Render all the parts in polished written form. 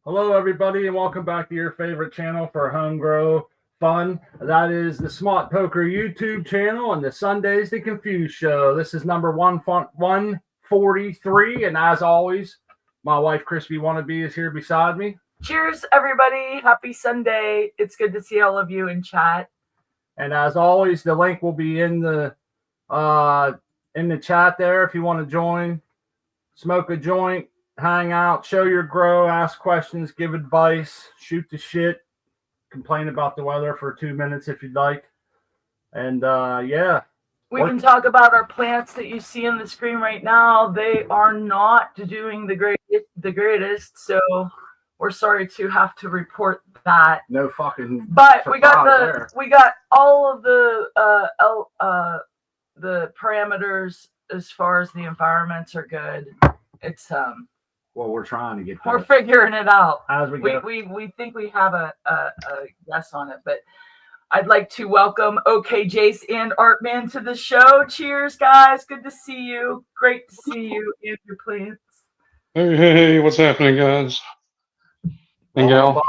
Hello, everybody, and welcome back to your favorite channel for home grow fun. That is the Smart Poker YouTube channel and the Sundazed Confused show. This is number 143, and as always, my wife Crispy Wannabe is here beside me. Cheers, everybody! Happy Sunday! It's good to see all of you in chat. And as always, the link will be in the chat there if you want to join, smoke a joint, hang out, show your grow, ask questions, give advice, shoot the shit, complain about the weather for 2 minutes if you'd like. And yeah. We can talk about our plants that you see on the screen right now. They are not doing the greatest, so we're sorry to have to report that. No fucking. But we got all of the parameters as far as the environments are good. It's well, we're trying to get. We're figuring it out. As we think we have a yes on it, but I'd like to welcome OK Jace and Artman to the show. Cheers, guys! Good to see you. Great to see you and your plants. Hey, what's happening, guys? And gal,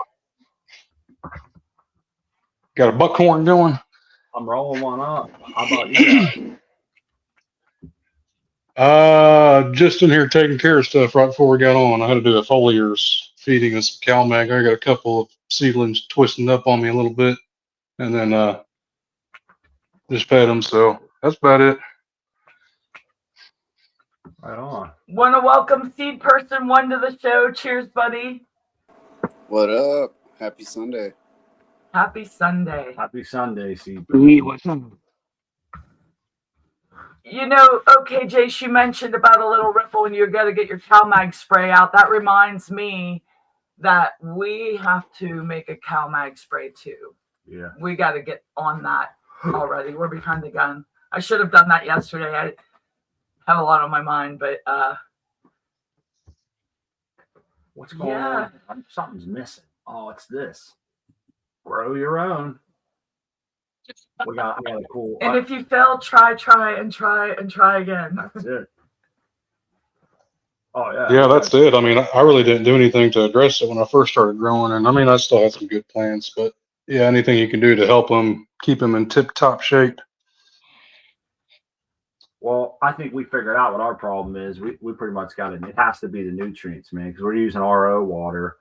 got a buckhorn going. I'm rolling one up. How about you guys? Just in here taking care of stuff right before we got on. I had to do a foliar's feeding and some CalMag. I got a couple of seedlings twisting up on me a little bit, and then just fed them. So that's about it. Right on. Want to welcome Seed Person 1 to the show. Cheers, buddy. What up? Happy Sunday. Happy Sunday. Happy Sunday, Seed. What's up? You know, OK, Jace, you mentioned about a little ripple and you got to get your CalMag spray out. That reminds me that we have to make a CalMag spray too. Yeah. We got to get on that already. We're behind the gun. I should have done that yesterday. I have a lot on my mind, but what's going on? Something's missing. Oh, it's this. Grow your own. We got a cool. And if you fail, try again. That's it. Oh yeah. Yeah, that's it. I mean, I really didn't do anything to address it when I first started growing, and I mean, I still had some good plants, but yeah, anything you can do to help them keep them in tip-top shape. Well, I think we figured out what our problem is. We pretty much got it. It has to be the nutrients, man, because we're using RO water,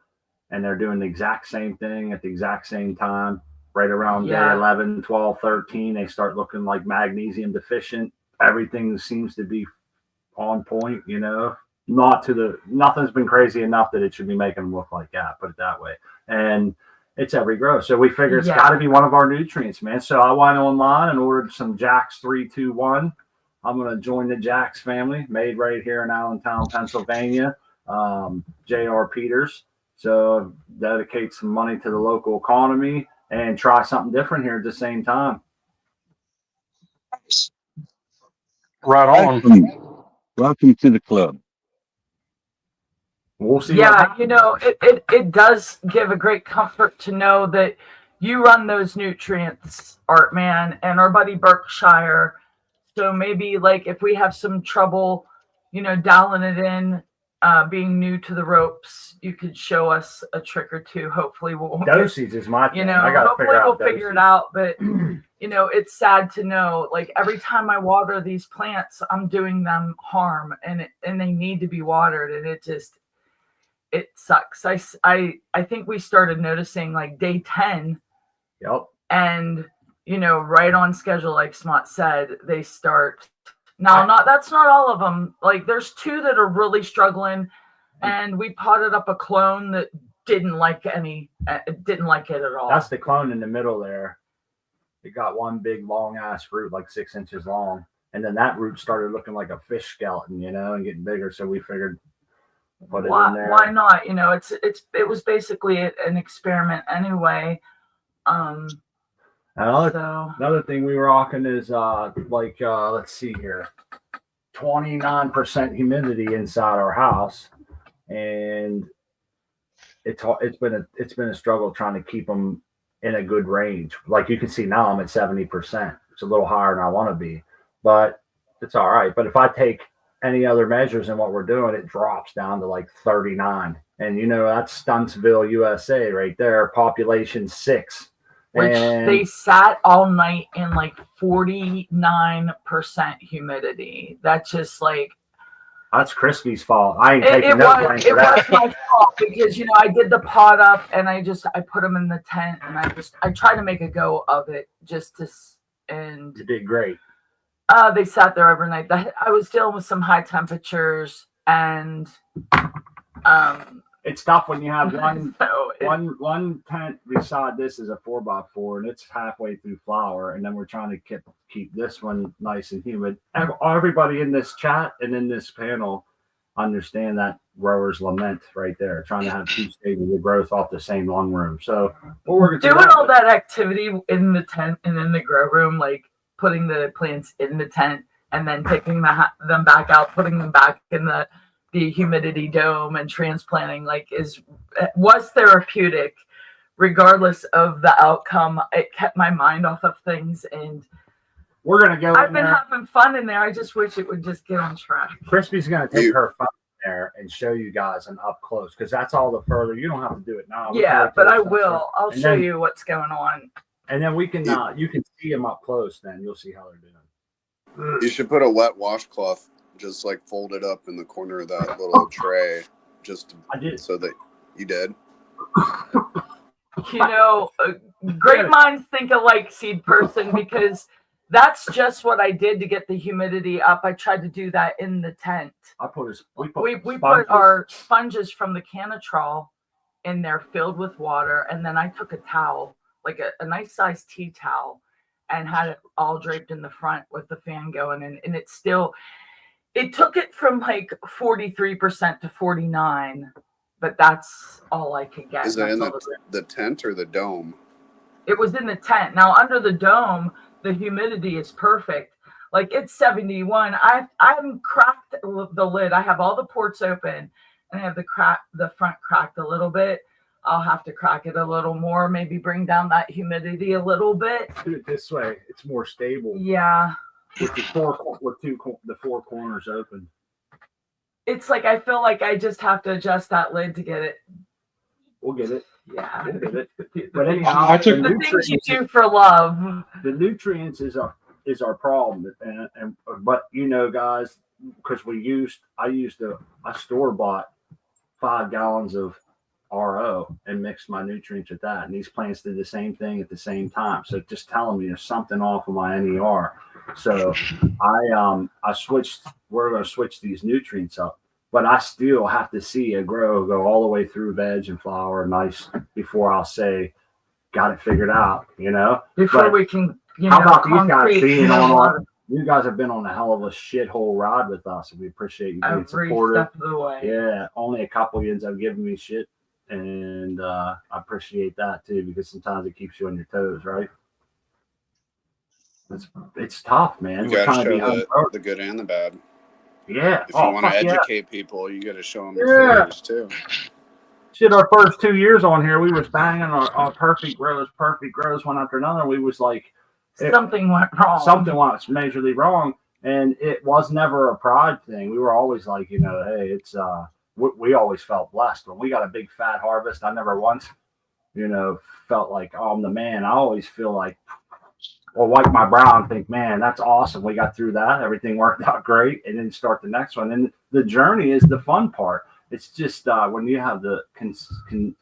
and they're doing the exact same thing at the exact same time. Right around day 11, 12, 13, they start looking like magnesium deficient. Everything seems to be on point, you know. Nothing's been crazy enough that it should be making them look like that, put it that way. And it's every grow. So we figure it's got to be one of our nutrients, man. So I went online and ordered some Jax 321. I'm going to join the Jax family, made right here in Allentown, Pennsylvania. J.R. Peters. So dedicate some money to the local economy and try something different here at the same time. Right on. Welcome to the club. We'll see. Yeah, you know, it does give a great comfort to know that you run those nutrients, Artman, and our buddy Berkshire. So maybe like if we have some trouble, you know, dialing it in, being new to the ropes, you could show us a trick or two. Hopefully we'll dosage is my thing. You know, hopefully we'll figure it out. But you know, it's sad to know, like every time I water these plants, I'm doing them harm, and they need to be watered, and it sucks. I think we started noticing like day 10. Yep. And you know, right on schedule, like Smot said, they start. Now, that's not all of them. Like, there's 2 that are really struggling, and we potted up a clone that didn't like it at all. That's the clone in the middle there. It got one big long ass root, like 6 inches long, and then that root started looking like a fish skeleton, you know, and getting bigger. So we figured, put it in there. Why not? You know, it was basically an experiment anyway. Another thing we were rocking is let's see here, 29% humidity inside our house, and it's been a struggle trying to keep them in a good range. Like you can see now, I'm at 70%. It's a little higher than I want to be, but it's all right. But if I take any other measures in what we're doing, it drops down to like 39. And that's Stuntsville, USA, right there. Population 6. Which they sat all night in like 49% humidity. That's just like, that's Crispy's fault. I ain't taking it no was blame for that. my fault because I did the pot up and I put them in the tent and I tried to make a go of it and You did great. they sat there overnight. I was dealing with some high temperatures and it's tough when you have so one tent beside this is a 4x4 and it's halfway through flower, and then we're trying to keep this one nice and humid. Everybody in this chat and in this panel understand that grower's lament right there, trying to have 2 stages of growth off the same lung room. So we're working doing all that activity in the tent and in the grow room, like putting the plants in the tent and then taking them back out, putting them back in the humidity dome and transplanting was therapeutic regardless of the outcome. It kept my mind off of things, and we're gonna go. I've been having fun in there. I just wish it would just get on track. Crispy's gonna take her fun there and show you guys an up close, because that's all the further. You don't have to do it now. Yeah, but I will. I'll show you what's going on, and then we can you can see them up close. Then you'll see how they're doing. You should put a wet washcloth just like folded up in the corner of that little tray, I did. So that you did. Great minds think alike, seed person, because that's just what I did to get the humidity up. I tried to do that in the tent. We put our sponges from the Canatrol in there filled with water, and then I took a towel, like a nice sized tea towel, and had it all draped in the front with the fan going, and it took it from like 43% to 49%, but that's all I could get. Is it in the tent or the dome? It was in the tent. Now under the dome, the humidity is perfect. Like it's 71. I'm cracked the lid. I have all the ports open and I have the front cracked a little bit. I'll have to crack it a little more, maybe bring down that humidity a little bit. Do it this way. It's more stable. Yeah. With the four corners open. It's like I feel like I just have to adjust that lid to get it. We'll get it. Yeah. We'll get it. But anyhow, the things you do for love. The nutrients is our problem, but guys, because I used a store-bought 5 gallons of RO and mixed my nutrients with that, and these plants did the same thing at the same time. So just telling me there's something off of my NER. So I switched. We're going to switch these nutrients up, but I still have to see a grow go all the way through veg and flower nice before I'll say got it figured out. Before we can. How about these guys being on? You guys have been on a hell of a shithole ride with us, and we appreciate you being supportive. Step of the way. Yeah, only a couple of yins have given me shit, and I appreciate that too, because sometimes it keeps you on your toes, right? It's tough, man. You gotta show the good and the bad. Yeah. If you want to educate people, you got to show them the failures too. Shit, our first 2 years on here, we was banging our perfect grows one after another. We was like, something went wrong. Something went majorly wrong, and it was never a pride thing. We were always like, hey, it's we always felt blessed when we got a big fat harvest. I never once, felt like, oh, I'm the man. I always feel like, or wipe my brow and think, man, that's awesome. We got through that. Everything worked out great, and then start the next one. And the journey is the fun part. It's just when you have the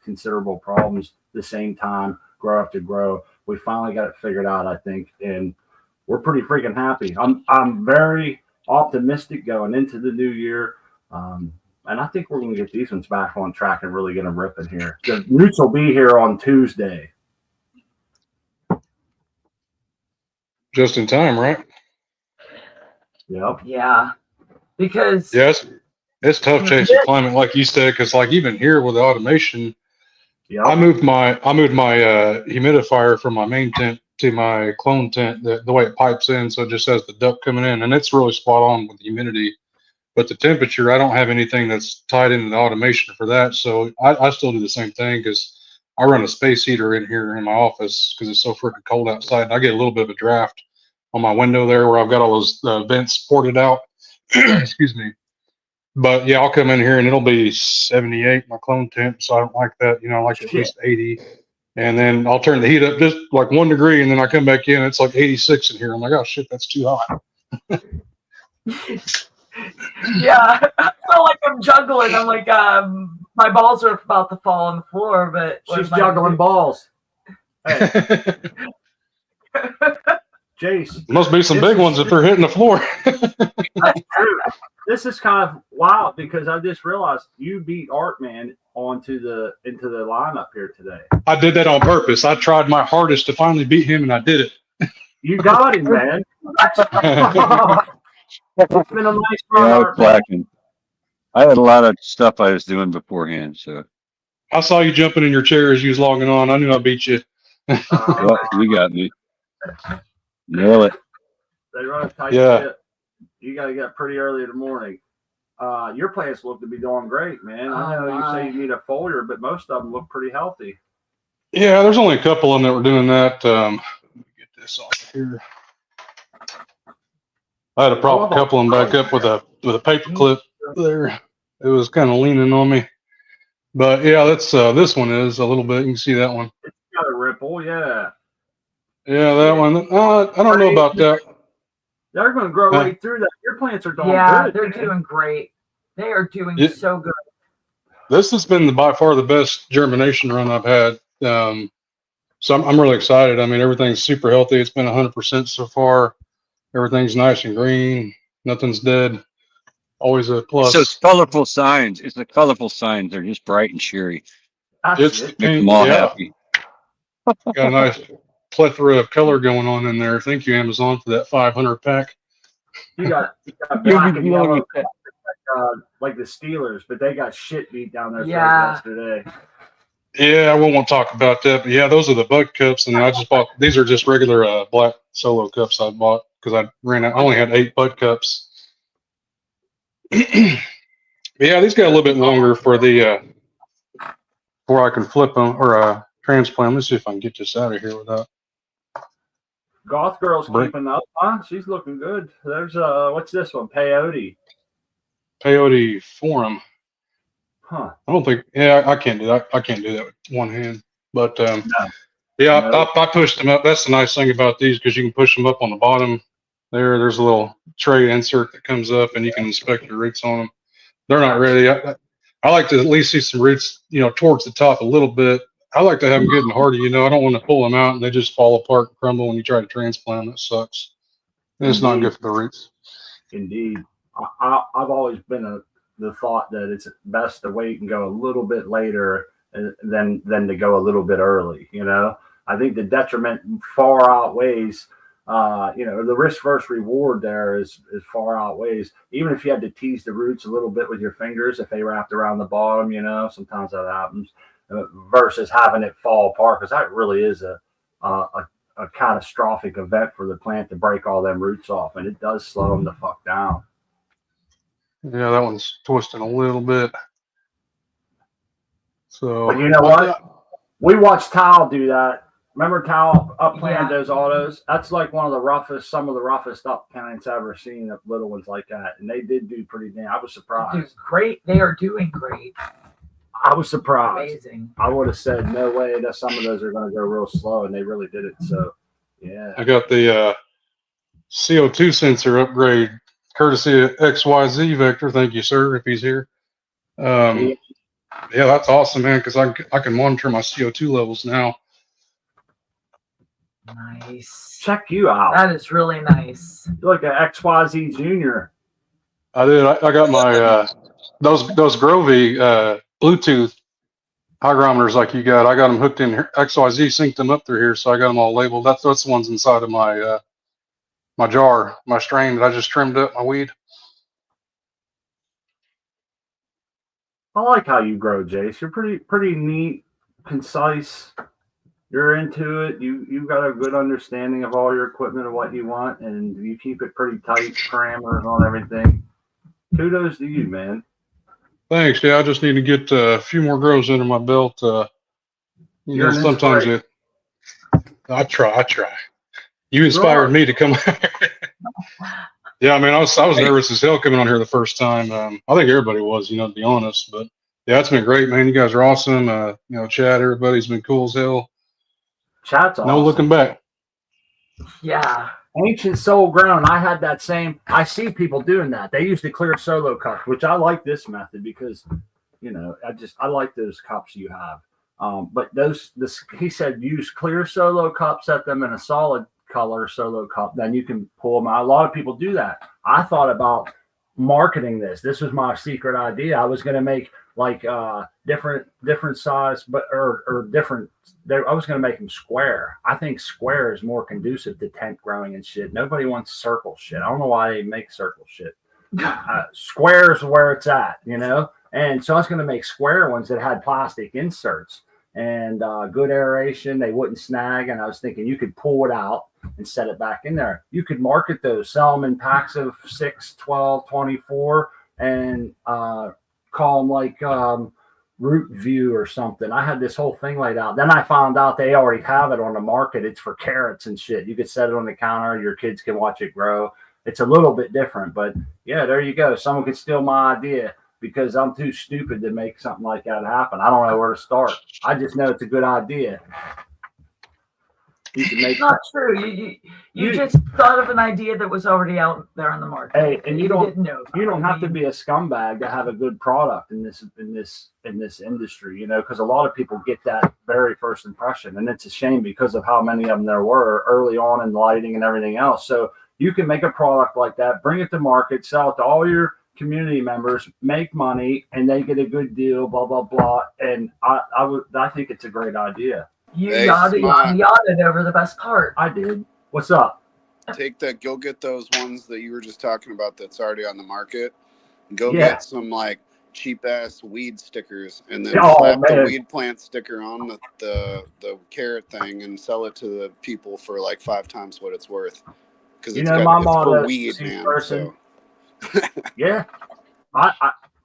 considerable problems the same time, grow after grow. We finally got it figured out, I think, and we're pretty freaking happy. I'm very optimistic going into the new year, and I think we're going to get these ones back on track and really get them ripping here. The newts will be here on Tuesday. Just in time, right? Yep. Yeah, because yes, it's tough chasing climate, like you said, because like even here with the automation. Yep. I moved my humidifier from my main tent to my clone tent, the way it pipes in, so it just has the duct coming in, and it's really spot on with the humidity. But the temperature, I don't have anything that's tied into the automation for that, so I still do the same thing because I run a space heater in here in my office because it's so freaking cold outside. And I get a little bit of a draft on my window there where I've got all those vents ported out. Excuse me. But yeah, I'll come in here and it'll be 78 my clone temp, so I don't like that. You know, I like at least 80. And then I'll turn the heat up just like 1 degree, and then I come back in, it's like 86 in here. I'm like, oh shit, that's too hot. Yeah, I feel like I'm juggling. I'm like, my balls are about to fall on the floor, but She's juggling balls. Hey, Jace. Must be some big ones if they're hitting the floor. That's true. This is kind of wild because I just realized you beat Artman into the lineup here today. I did that on purpose. I tried my hardest to finally beat him, and I did it. You got him, man. It's been a nice run, I was Artman. slacking. I had a lot of stuff I was doing beforehand, so I saw you jumping in your chair as you was logging on. I knew I beat you. well, you got me. Nail it. They run a tight Yeah. ship. You got to get pretty early in the morning. Your plants look to be doing great, man. I know you say you need a foliar, but most of them look pretty healthy. Yeah, there's only a couple of them that were doing that. Let me get this off here. I had to prop a couple of them back up with a paper clip there. It was kind of leaning on me. But yeah, that's this one is a little bit. You can see that one. It's got a ripple, yeah. Yeah, that one. I don't know about that. They're going to grow right through that. Your plants are doing yeah, good. they're man. doing great. They are doing so good. This has been by far the best germination run I've had. So I'm really excited. I mean, everything's super healthy. It's been 100% so far. Everything's nice and green. Nothing's dead. Always a plus. So it's colorful signs. It's the colorful signs. They're just bright and cheery. It's It. Make them all happy. Got a nice plethora of color going on in there. Thank you, Amazon, for that 500 pack. You got black and yellow like the Steelers, but they got shit beat down there yesterday. Yeah, I won't want to talk about that. But yeah, those are the bug cups, and I just bought. These are just regular black solo cups I bought because I only had 8 bud cups. But yeah, these got a little bit longer for the before I can flip them or transplant. Let's see if I can get this out of here without. Goth girl's keeping up, huh? She's looking good. There's what's this one? Peyote. Peyote Forum. Huh. I don't think. Yeah, I can't do that. I can't do that with one hand. But yeah, No. I pushed them up. That's the nice thing about these because you can push them up on the bottom. There's a little tray insert that comes up, and you can inspect your roots on them. They're not ready. I like to at least see some roots, towards the top a little bit. I like to have them good and hardy. I don't want to pull them out and they just fall apart and crumble when you try to transplant them. That sucks. And it's not good for the roots. Indeed. I've always been the thought that it's best to wait and go a little bit later than to go a little bit early. I think the detriment far outweighs, the risk versus reward there is far outweighs. Even if you had to tease the roots a little bit with your fingers, if they wrapped around the bottom, sometimes that happens, versus having it fall apart, because that really is a catastrophic event for the plant to break all them roots off, and it does slow them the fuck down. Yeah, that one's twisting a little bit. So, but you know what? We watched Tal do that. Remember Tal upplanted those autos? That's like some of the roughest up plants I've ever seen of little ones like that. And they did do pretty damn. I was surprised. Great. They are doing great. I was surprised. Amazing. I would have said no way that some of those are going to go real slow, and they really did it. So, yeah. I got the CO2 sensor upgrade courtesy of XYZ Vector. Thank you, sir, if he's here. Yeah, that's awesome, man, because I can monitor my CO2 levels now. Nice. Check you out. That is really nice. You're like an XYZ Junior. I did. I got my those Grovey Bluetooth hygrometers like you got. I got them hooked in here. XYZ synced them up through here, so I got them all labeled. That's the ones inside of my my jar, my strain that I just trimmed up my weed. I like how you grow, Jace. You're pretty neat, concise. You're into it. You've got a good understanding of all your equipment and what you want, and you keep it pretty tight, parameters on everything. Kudos to you, man. Thanks. Yeah, I just need to get a few more grows under my belt. Sometimes I try. You inspired me to come. Yeah, I mean, I was nervous as hell coming on here the first time. I think everybody was, to be honest. But yeah, it's been great, man. You guys are awesome. Chad, everybody's been cool as hell. Chat's awesome. No looking back. Yeah. Ancient Soul Grown. I had that same. I see people doing that. They use the clear solo cups, which I like this method because, I like those cups you have. But he said use clear solo cups, set them in a solid color solo cup, then you can pull them out. A lot of people do that. I thought about marketing this. This was my secret idea. I was going to make like different size, but or different. I was going to make them square. I think square is more conducive to tent growing and shit. Nobody wants circle shit. I don't know why they make circle shit. Square is where it's at, And so I was going to make square ones that had plastic inserts and good aeration. They wouldn't snag. And I was thinking you could pull it out and set it back in there. You could market those, sell them in packs of 6, 12, 24, and call them like Root View or something. I had this whole thing laid out. Then I found out they already have it on the market. It's for carrots and shit. You could set it on the counter. Your kids can watch it grow. It's a little bit different, but yeah, there you go. Someone could steal my idea because I'm too stupid to make something like that happen. I don't know where to start. I just know it's a good idea. You can make not true. You just thought of an idea that was already out there on the market. Hey, and you don't have to be be a scumbag to have a good product in this industry, because a lot of people get that very first impression, and it's a shame because of how many of them there were early on in lighting and everything else. So you can make a product like that, bring it to market, sell it to all your community members, make money, and they get a good deal, blah blah blah. And I think it's a great idea. You yachted over the best part. I did. What's up? Go get those ones that you were just talking about that's already on the market. Go get some like cheap ass weed stickers and then slap the weed plant sticker on the carrot thing and sell it to the people for like 5 times what it's worth. Because it's for weed, man. So. Yeah.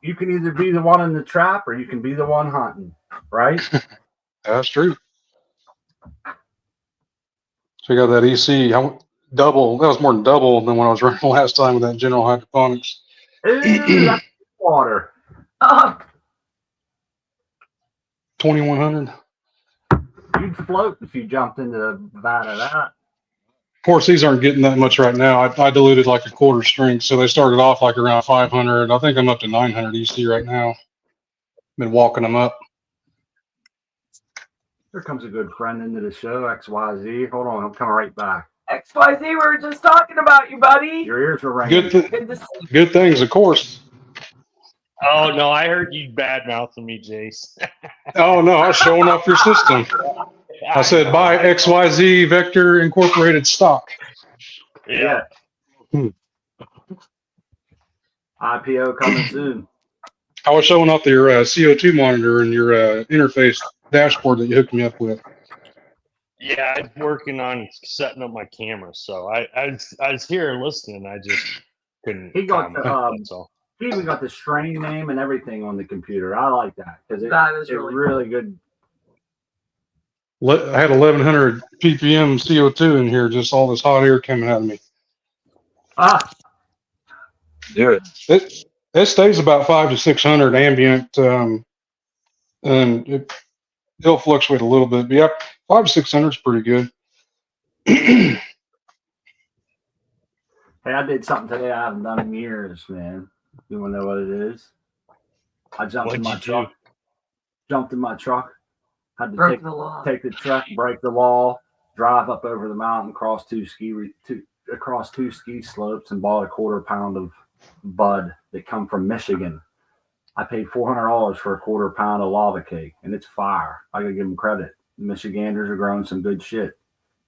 You can either be the one in the trap or you can be the one hunting, right? That's true. So you got that EC double. That was more than double than when I was running last time with that General Hydroponics. Ooh, that's water. 2100. You'd float if you jumped into the vat of that. Of course, these aren't getting that much right now. I diluted like a quarter strength, so they started off like around 500. I think I'm up to 900 EC right now. Been walking them up. Here comes a good friend into the show, XYZ. Hold on, I'm coming right back. XYZ, we were just talking about you, buddy. Your ears are ringing. Good things, of course. Oh, no, I heard you bad-mouthing me, Jace. Oh, no, I was showing off your system. I said, buy XYZ Vector Incorporated stock. Yeah. IPO coming soon. I was showing off your CO2 monitor and your interface dashboard that you hooked me up with. Yeah, I'm working on setting up my camera, so I was here listening. I just couldn't. He got he even got the strain name and everything on the computer. I like that because it's really good. I had 1100 ppm CO2 in here, just all this hot air coming out of me. Do it. It stays about 500 to 600 ambient, and it'll fluctuate a little bit. But yeah, 500 to 600 is pretty good. Hey, I did something today I haven't done in years, man. You want to know what it is? I jumped in my truck. Had to take the truck, break the law, drive up over the mountain, across two ski slopes, and bought a quarter pound of bud that come from Michigan. I paid $400 for a quarter pound of lava cake, and it's fire. I gotta give them credit. The Michiganders are growing some good shit.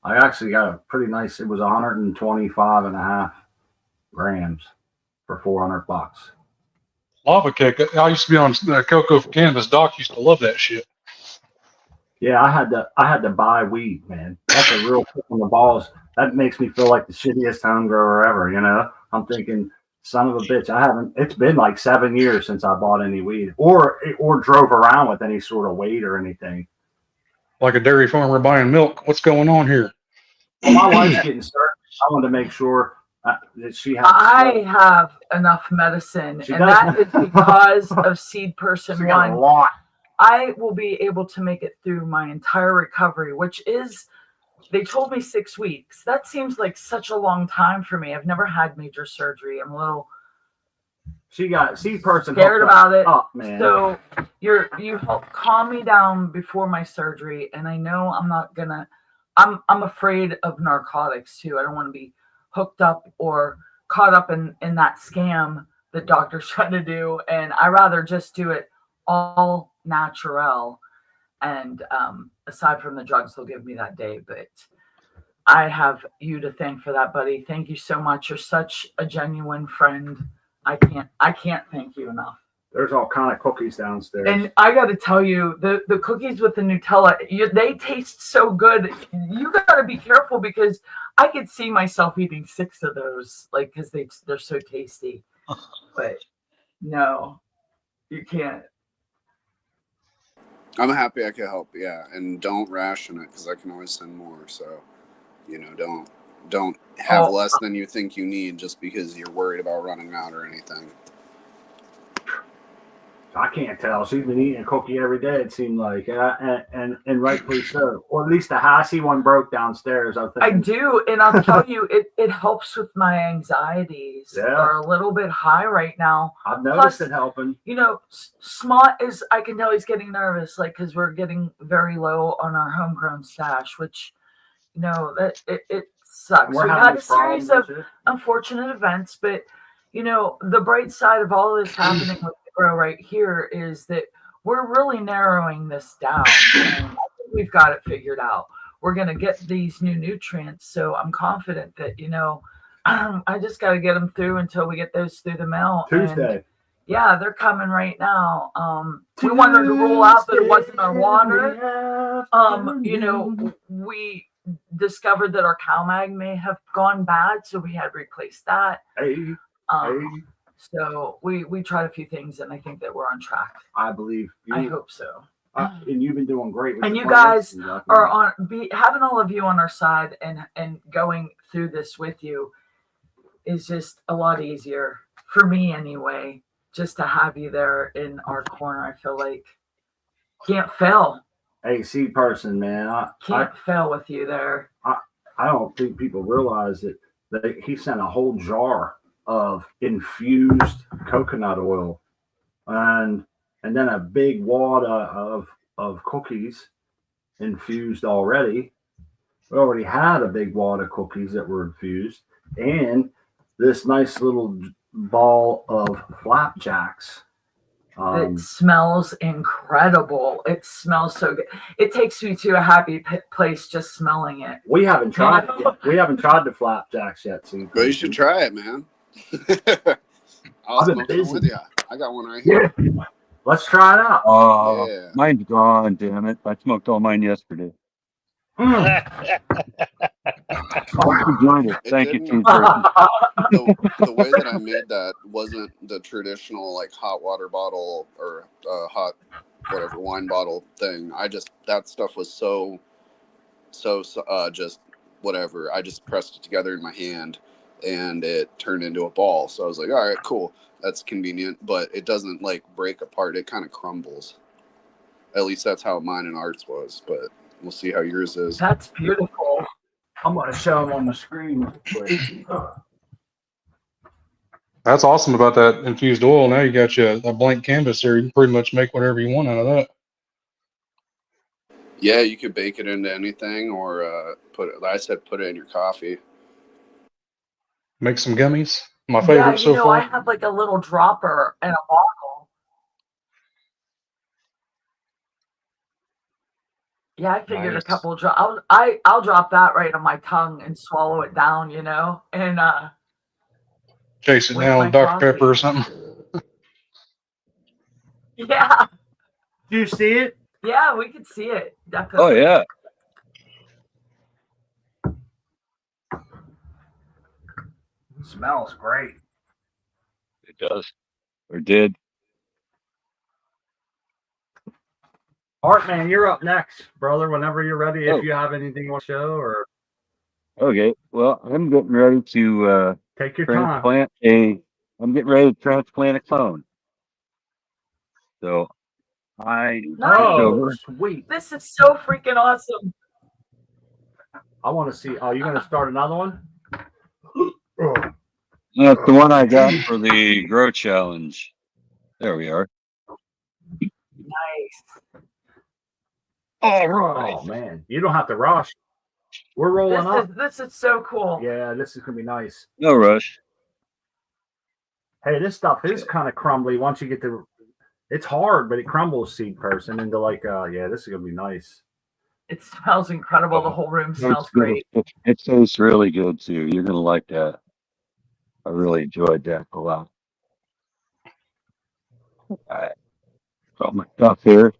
I actually got a pretty nice. It was 125.5 grams for $400. Lava cake. I used to be on Cocoa for Canvas. Doc used to love that shit. Yeah, I had to buy weed, man. That's a real kick on the balls. That makes me feel like the shittiest home grower ever. I'm thinking, son of a bitch. It's been like 7 years since I bought any weed or drove around with any sort of weight or anything. Like a dairy farmer buying milk. What's going on here? Well, my wife's getting started. I wanted to make sure Did she have? I have enough medicine, She and does. that is because of Seed Person She got a 1. lot. I will be able to make it through my entire recovery, which is, they told me 6 weeks. That seems like such a long time for me. I've never had major surgery. I'm a little She got Seed Person scared hooked about it. up, man. So you help calm me down before my surgery, and I know I'm not gonna. I'm afraid of narcotics too. I don't want to be hooked up or caught up in that scam that doctors try to do, and I rather just do it all natural. And aside from the drugs they'll give me that day, but I have you to thank for that, buddy. Thank you so much. You're such a genuine friend. I can't thank you enough. There's all kind of cookies downstairs. And I got to tell you, the cookies with the Nutella, they taste so good. You got to be careful because I could see myself eating 6 of those, like, because they're so tasty. But no, you can't. I'm happy I could help. Yeah, and don't ration it because I can always send more. So, don't have less than you think you need just because you're worried about running out or anything. I can't tell. She's been eating a cookie every day, it seemed like, and rightfully so. Or at least the Hassie one broke downstairs. I do, and I'll tell you, it helps with my anxieties. Yeah. Are a little bit high right now. I've noticed it helping. Smart is, I can tell he's getting nervous, like, because we're getting very low on our homegrown stash, which, that it sucks. We've had a series of unfortunate events, but the bright side of all this happening with the grow right here is that we're really narrowing this down. And I think we've got it figured out. We're going to get these new nutrients. So I'm confident that, I just got to get them through until we get those through the mail. Tuesday. And yeah, they're coming right now. We wanted to rule out that it wasn't our water. We discovered that our CalMag may have gone bad, so we had replaced that. So we tried a few things, and I think that we're on track. I believe you. I hope so. And you've been doing great. And you guys are having all of you on our side and going through this with you is just a lot easier for me anyway. Just to have you there in our corner, I feel like can't fail. Hey, Seed Person, man, Can't fail with you there. I don't think people realize that he sent a whole jar of infused coconut oil and then a big wad of cookies infused already. We already had a big wad of cookies that were infused, and this nice little ball of flapjacks. It smells incredible. It smells so good. It takes me to a happy place just smelling it. We haven't tried it yet. We haven't tried the flapjacks yet, Seed. But you should try it, man. I'll smoke it with you. I got one right here. Yeah. Let's try it out. Oh, Yeah. mine's gone, damn it. I smoked all mine yesterday. Thank you, Seed Person. The way that I made that wasn't the traditional like hot water bottle or hot whatever wine bottle thing. That stuff was so just whatever. I just pressed it together in my hand and it turned into a ball. So I was like, all right, cool. That's convenient, but it doesn't like break apart. It kind of crumbles. At least that's how mine and Art's was, but we'll see how yours is. That's beautiful. I'm going to show them on the screen real quick. That's awesome about that infused oil. Now you got you a blank canvas there. You can pretty much make whatever you want out of that. Yeah, you could bake it into anything or put it in your coffee. Make some gummies. My favorite so far. I have like a little dropper and a bottle. Yeah, I figured Nice. a couple drop. I'll drop that right on my tongue and swallow it down, and Chase it with down my with Dr. coffee. Pepper or something. Yeah, Do you see it? yeah, we could see it definitely. Oh, yeah. It smells great. It does. Or did. Art, man, you're up next, brother, whenever you're ready. Oh. If you have anything you want to show or. Okay. Well, I'm getting ready to Take your time. I'm getting ready to transplant a clone. So I Nice. Oh, sweet. This is so freaking awesome. I want to see. Oh, you're going to start another one? That's the one I got for the Grow Challenge. There we are. Nice. All right. Oh, man. You don't have to rush. We're rolling up. This is so cool. Yeah, this is going to be nice. No rush. Hey, this stuff is kind of crumbly once you get to. It's hard, but it crumbles seed person into like, yeah, this is going to be nice. It smells incredible. The whole room smells great. It tastes really good too. You're gonna like that. I really enjoyed that a lot. All right. Got my stuff here.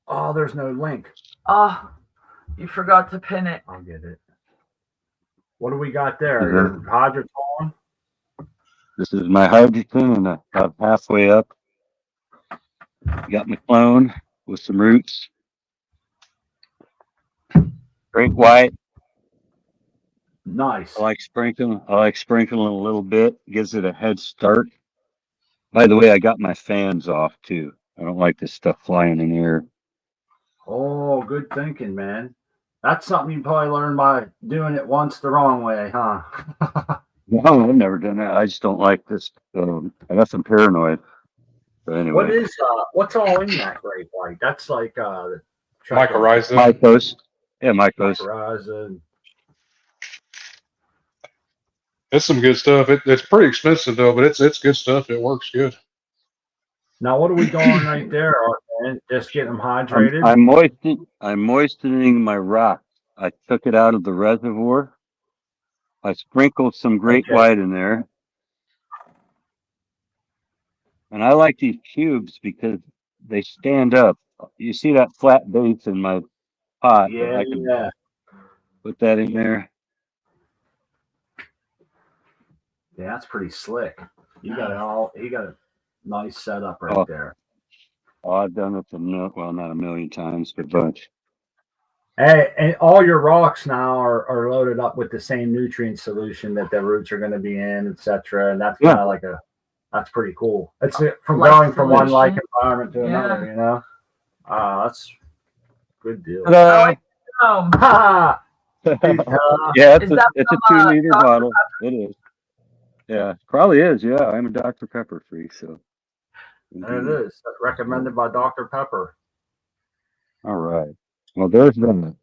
Oh, there's no link. Oh, you forgot to pin it. I'll get it. What do we got there? Your hydroton? This is my hydrogen, and about halfway up. Got my clone with some roots. Great white. Nice. I like sprinkling a little bit. Gives it a head start. By the way, I got my fans off too. I don't like this stuff flying in the air. Oh, good thinking, man. That's something you probably learn by doing it once the wrong way, huh? No, I've never done that. I just don't like this. I got some paranoid. But anyway. What's all in that great white? That's like Mycorrhiza. Mycos. Yeah, mycos. Mycorrhiza. It's some good stuff. It's pretty expensive though, but it's good stuff. It works good. Now, what are we doing right there, man? Just getting them hydrated? I'm moistening my rock. I took it out of the reservoir. I sprinkled some great white in there. And I like these cubes because they stand up. You see that flat base in my pot? Yeah, I can put that in there. Yeah, that's pretty slick. You got a nice setup right there. Oh, I've done it not a million times, but a bunch. Hey, and all your rocks now are loaded up with the same nutrient solution that the roots are going to be in, etc. And that's kind of like that's pretty cool. It's from going from one like environment to another, you know. That's good deal. Yeah, it's a 2-liter bottle. It is. Yeah, probably is. Yeah, I'm a Dr. Pepper freak, so. There it is. That's recommended by Dr. Pepper. All right. Well, there's that.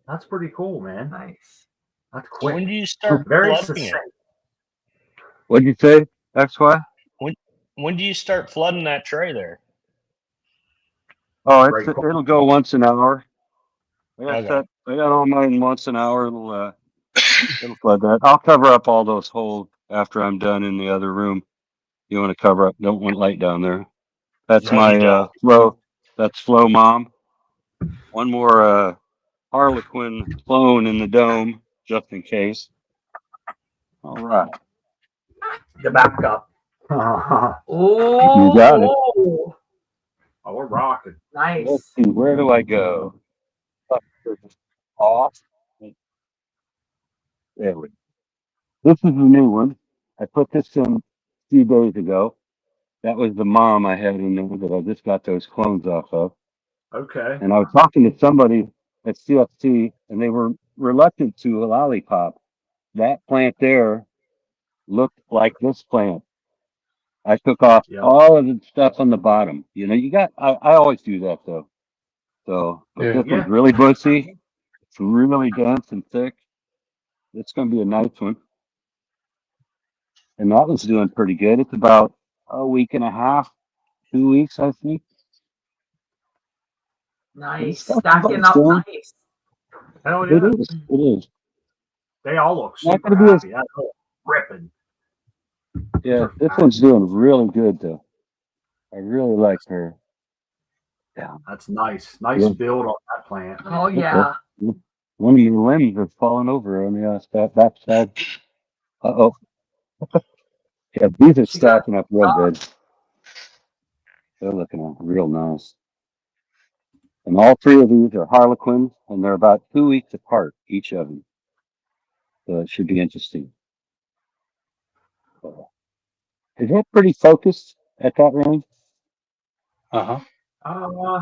That's pretty cool, man. Nice. That's quick. When do you start Very flooding succinct. it? What'd you say, XY? When do you start flooding that tray there? Oh, it'll go once an hour. I got all mine once an hour. It'll flood that. I'll cover up all those holes after I'm done in the other room. You want to cover up? Don't want light down there. That's my flow. That's Flow Mom. One more Harlequin clone in the dome, just in case. All right. The backup. Oh, you got it. Oh, we're rocking. Nice. Let's see. Where do I go? Off. There we go. This is the new one. I put this in a few days ago. That was the mom I had in there that I just got those clones off of. Okay. And I was talking to somebody at CFC, and they were reluctant to a lollipop. That plant there looked like this plant. I took off all of the stuff on the bottom. You know, I always do that though. So this one's really bushy. It's really dense and thick. It's going to be a nice one. And that one's doing pretty good. It's about a week and a half, 2 weeks, I think. Nice. Stacking up nice. Hell yeah. It is. They all look super happy. That's ripping. Yeah, this one's doing really good though. I really like her. Yeah. That's nice. Nice build on that plant. Oh yeah. One of your limbs is falling over on the back side. Uh-oh. Yeah, these are stacking up real good. They're looking real nice. And all three of these are Harlequins, and they're about 2 weeks apart, each of them. So it should be interesting. Is that pretty focused at that range? Uh-huh.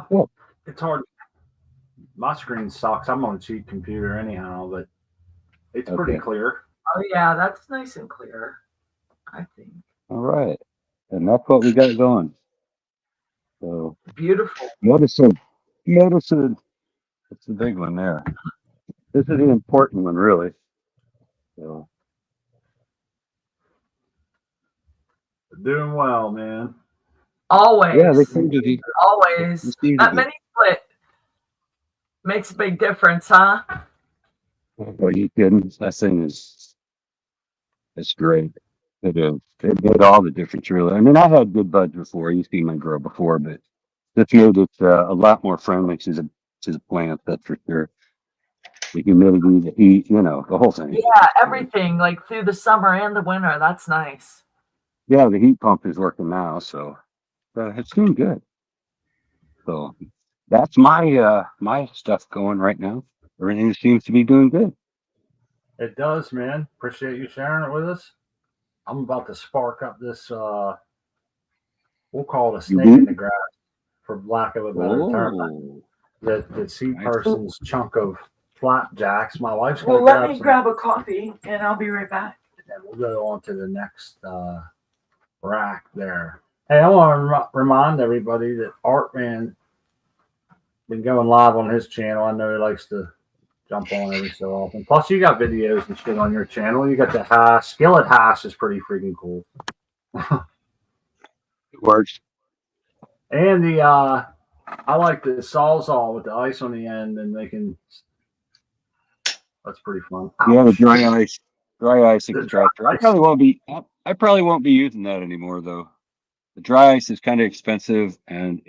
Yeah. It's hard. My screen sucks. I'm on a cheap computer anyhow, but it's pretty Okay. clear. Oh yeah, that's nice and clear, I think. All right. And that's what we got going. So Beautiful. medicine. It's the big one there. This is the important one, really. So Doing well, man. Always. yeah, they seem to be. Always. They seem to That be. mini split makes a big difference, huh? Are you kidding? That thing is. It's great. It is. It made all the difference, really. I mean, I had good buds before. You see my grow before, but this made it a lot more friendly to the plant. That's for sure. The humidity, the heat, the whole thing. Yeah, everything, like through the summer and the winter. That's nice. Yeah, the heat pump is working now, so it's doing good. So that's my stuff going right now. Everything seems to be doing good. It does, man. Appreciate you sharing it with us. I'm about to spark up this we'll call it a snake in the grass, for lack of a better term. The seed person's chunk of flapjacks. My wife's Well, gonna let me grab a coffee and I'll be right back. and we'll go on to the next rack there. Hey, I want to remind everybody that Artman been going live on his channel. I know he likes to jump on every so often. Plus, you got videos and shit on your channel. You got the hash. Skillet hash is pretty freaking cool. It works. And the I like the Sawzall with the ice on the end, and they can. That's pretty fun. Yeah, the dry ice extractor. I probably won't be using that anymore though. The dry ice is kind of expensive, and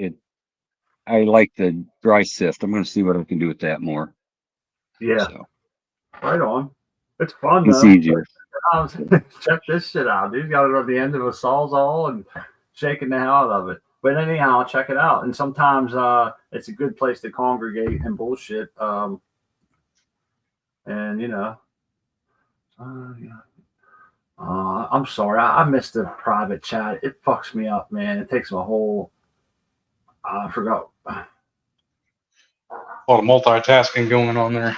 I like the dry sift. I'm going to see what I can do with that more. Yeah, So right on. It's fun it's though. easier. Check this shit out, dude. Got it at the end of a Sawzall and shaking the hell out of it. But anyhow, check it out. And sometimes it's a good place to congregate and bullshit. And I'm sorry. I missed the private chat. It fucks me up, man. It takes my whole. I forgot. A lot of multitasking going on there.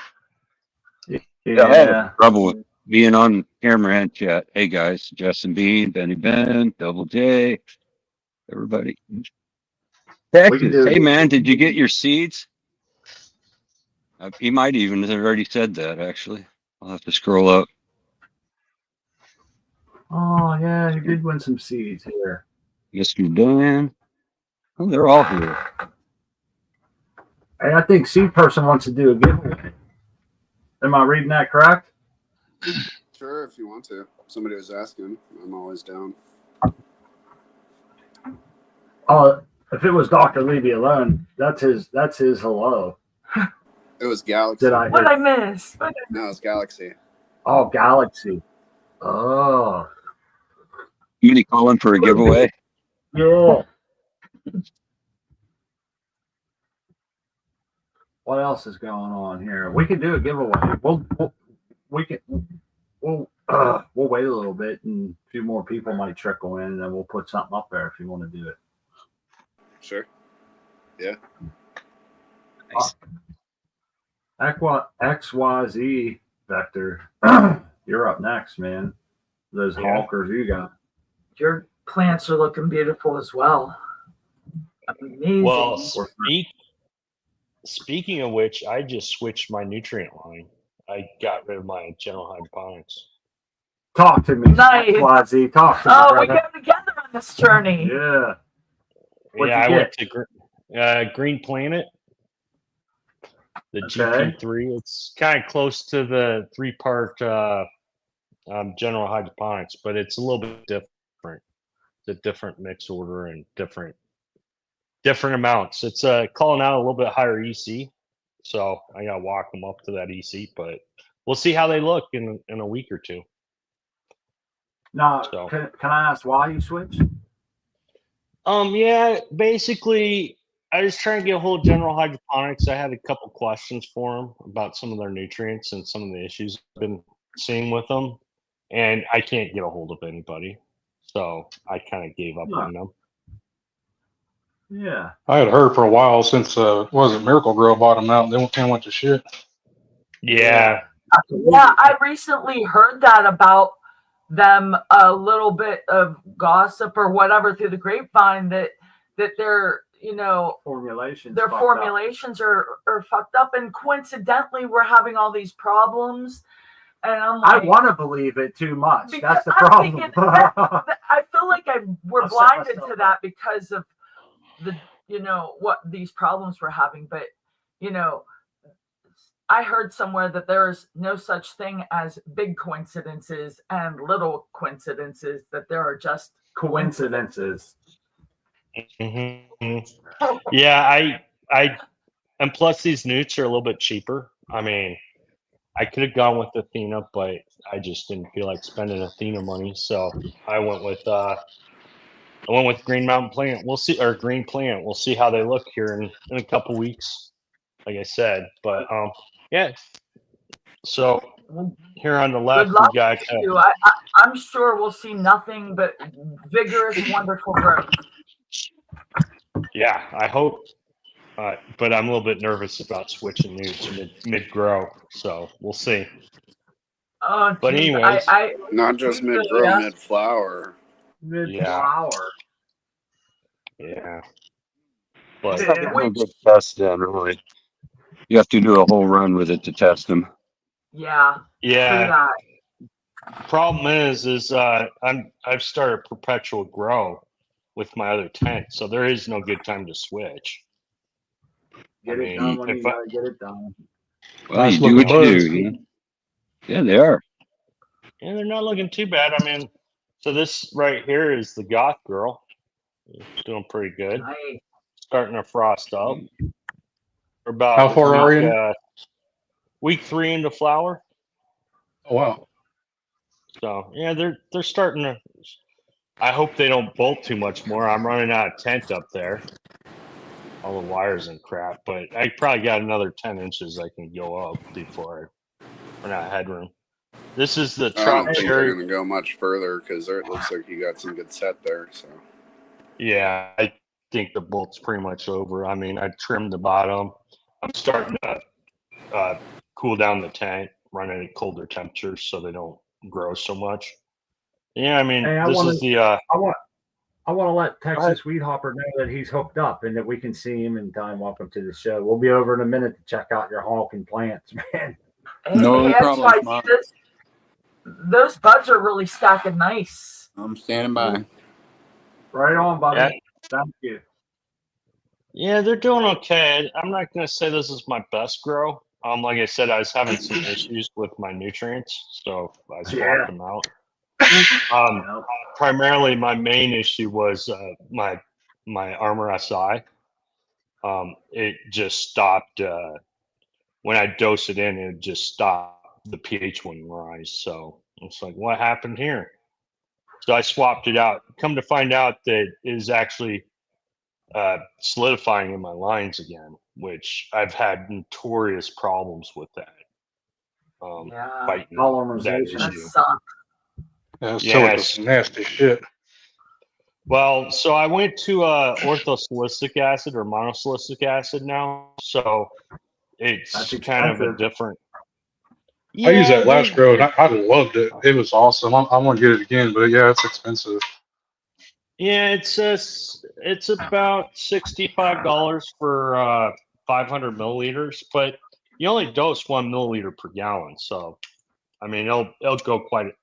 Yeah, I had trouble with being on camera and chat. Hey guys, Justin Bean, Benny Ben, Double J, everybody. Texas, hey man, did you get your seeds? He might even have already said that, actually. I'll have to scroll up. Oh, yeah, you did win some seeds here. Yes, you Dan. Oh, they're all here. Hey, I think Seed Person wants to do a giveaway. Am I reading that correct? Sure, if you want to. Somebody was asking. I'm always down. Oh, if it was Dr. Levy alone, that's his hello. It was Galaxy. What did I miss? No, it's Galaxy. Oh, Galaxy. Oh. You calling for a giveaway? Yeah. What else is going on here? We can do a giveaway. We'll wait a little bit, and a few more people might trickle in, and then we'll put something up there if you want to do it. Sure. Yeah. Nice. XYZ Vector, you're up next, man. Those hawkers you got. Your plants are looking beautiful as well. Amazing. Well, speaking of which, I just switched my nutrient line. I got rid of my general hydroponics. Talk to me, Nice. XYZ. Talk to me. Oh, brother. we go together on this journey. Yeah. What'd I you went to Green Planet, the GP3. It's kind of close to the 3-part general hydroponics, but it's a little bit different. It's a different mix order and different amounts. It's calling out a little bit higher EC, so I gotta walk them up to that EC. But we'll see how they look in a week or two. Now, So. can I ask why you switched? Yeah, basically, I was trying to get a hold of General Hydroponics. I had a couple questions for them about some of their nutrients and some of the issues I've been seeing with them, and I can't get a hold of anybody, so I kind of gave up on them. Yeah. I had heard for a while since was it Miracle Grow bought them out and they kind of went to shit. Yeah. Yeah, I recently heard that about them, a little bit of gossip or whatever through the grapevine that their Formulations. their formulations are fucked up, and coincidentally we're having all these problems, and I'm like, I want to believe it too much. because That's the I'm problem. thinking I feel like we're I'll set blinded myself to up. that because of the what these problems we're having, but I heard somewhere that there is no such thing as big coincidences and little coincidences, that there are just Coincidences. Mm-hmm. Yeah, and plus these newts are a little bit cheaper. I mean, I could have gone with Athena, but I just didn't feel like spending Athena money, so I went with Green Mountain Plant. We'll see, or Green Plant. We'll see how they look here in a couple weeks, like I said. But yeah. So here on the left, Good luck we got. to you. I'm sure we'll see nothing but vigorous, wonderful growth. Yeah, I hope. But I'm a little bit nervous about switching newts mid grow, so we'll see. Oh, But geez, anyways, Not just mid grow, Yeah. mid flower. Mid-flower. Yeah. But It's not a good test then, really. You have to do a whole run with it to test them. yeah. yeah, True that. problem is I've started perpetual grow with my other tent, so there is no good time to switch. Get it done when you gotta get it done. Well, Nice you do what looking you buds. do. You know? Yeah, they are. Yeah, they're not looking too bad. I mean, so this right here is the goth girl. Doing pretty good. Nice. Starting to frost up. We're about How far are you in? week 3 into flower. Oh, wow. So yeah, they're starting to. I hope they don't bolt too much more. I'm running out of tent up there. All the wires and crap, but I probably got another 10 inches I can go up before I run out of headroom. This is the I don't trout think cherry. they're going to go much further because it looks like you got some good set there. So Yeah, I think the bolt's pretty much over. I mean, I trimmed the bottom. I'm starting to cool down the tank, running at colder temperatures so they don't grow so much. Yeah, I mean, Hey, this is the. I want to let Texas Weed Hopper know that he's hooked up and that we can see him in time. Welcome to the show. We'll be over in a minute to check out your honking plants, man. No problem, XYZ, Mark. those buds are really stacking nice. I'm standing by. Right on, buddy. Yeah. Thank you. Yeah, they're doing okay. I'm not going to say this is my best grow. Like I said, I was having some issues with my nutrients, so I swapped them out. Primarily, my main issue was my Armor SI. It just stopped when I dose it in. It just stopped. The pH wouldn't rise. So it's like, what happened here? So I swapped it out. Come to find out that it is actually solidifying in my lines again, which I've had notorious problems with that. Yeah. Fighting Polymerization. that That issue. sucks. Yeah, Yes. silica's nasty shit. Well, so I went to orthosilicic acid or monosilicic acid now, so it's That's kind of a expensive. different. I used that last grow and they- I loved it. It was awesome. I'm going to get it again, but yeah, it's expensive. Yeah, it's about $65 for 500 milliliters, but you only dose 1 milliliter per gallon, so I mean it'll go quite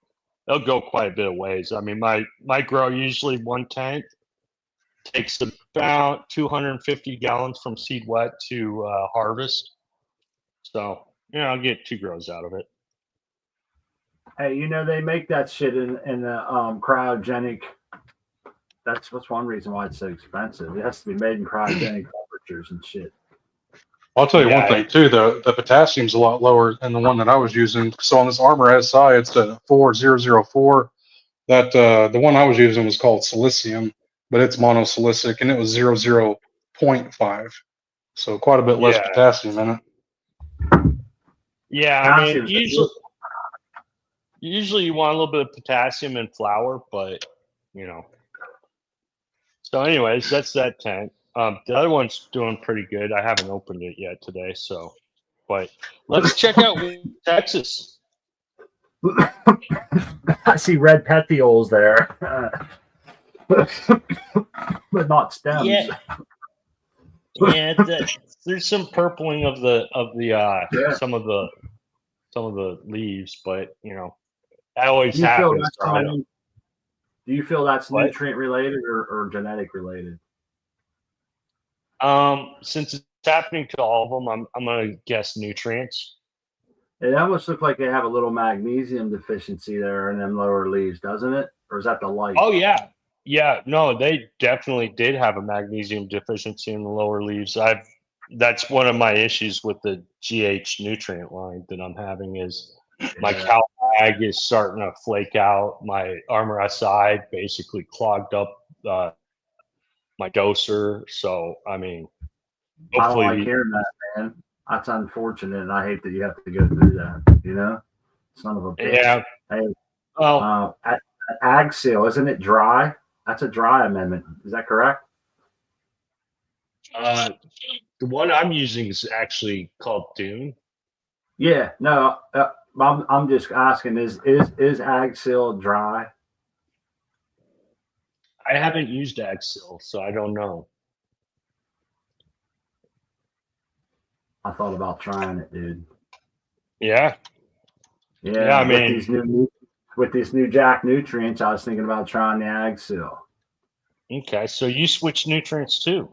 a bit of ways. I mean my grow usually one tank takes about 250 gallons from seed wet to harvest, so yeah, I'll get 2 grows out of it. Hey, they make that shit in the cryogenic. That's one reason why it's so expensive. It has to be made in cryogenic temperatures and shit. I'll tell you Yeah, one thing too, the potassium's a lot lower than the one that I was using. So on this Armor SI, it's a 4004. That the one I was using was called silicium, but it's monosilicic and it was 0.5. So quite a bit less Yeah. potassium in it. Yeah, I mean Potassium's usually Usually you want a little bit of potassium in flour, but you know. So anyways, that's that tank. The other one's doing pretty good. I haven't opened it yet today, so but let's check out Texas. I see red petioles there, but not stems. Yeah, there's some purpling of the some of the leaves, but you know that always Do you feel happens. that's do you feel that's What? nutrient related or genetic related? Since it's happening to all of them, I'm gonna guess nutrients. It almost looks like they have a little magnesium deficiency there in them lower leaves, doesn't it? Or is that the light? Oh yeah. No, they definitely did have a magnesium deficiency in the lower leaves. That's one of my issues with the GH nutrient line that I'm having is my cow bag is starting to flake out. My Armor SI basically clogged up my doser. So I mean, I don't like hopefully, hearing that, man. That's unfortunate, and I hate that you have to go through that. You know, son of a bitch. yeah. Hey, Well, ag seal, isn't it dry? That's a dry amendment. Is that correct? the one I'm using is actually called Dune. Yeah. No. I'm just asking. Is ag seal dry? I haven't used Axil, so I don't know. I thought about trying it, dude. Yeah. Yeah. I mean, with these new Jack nutrients, I was thinking about trying the ag seal. okay, so you switch nutrients too.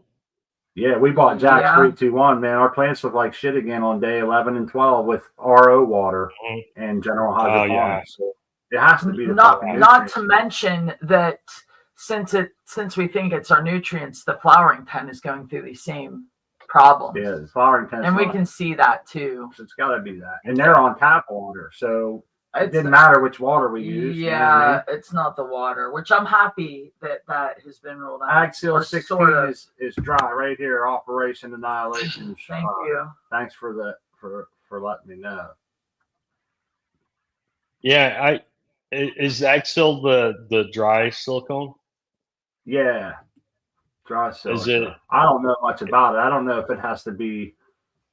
Yeah, we bought Jack 321, man. Our plants look like shit again on day 11 and 12 with RO water and general hydroponics. So it has to be the not to mention that since we think it's our nutrients, the flowering tent is going through these same problems. Yeah, the flowering tent, and we can see that too. So it's got to be that, and they're on tap water, so it didn't matter which water we used. Yeah, you know what I mean? It's not the water, which I'm happy that has been rolled out. Ag Seal 16 is dry right here. Operation Annihilation. Thank you. Thanks for letting me know. Yeah, is Axil the dry silicone? Yeah, dry silicone. Is it? I don't know much about it. I don't know if it has to be.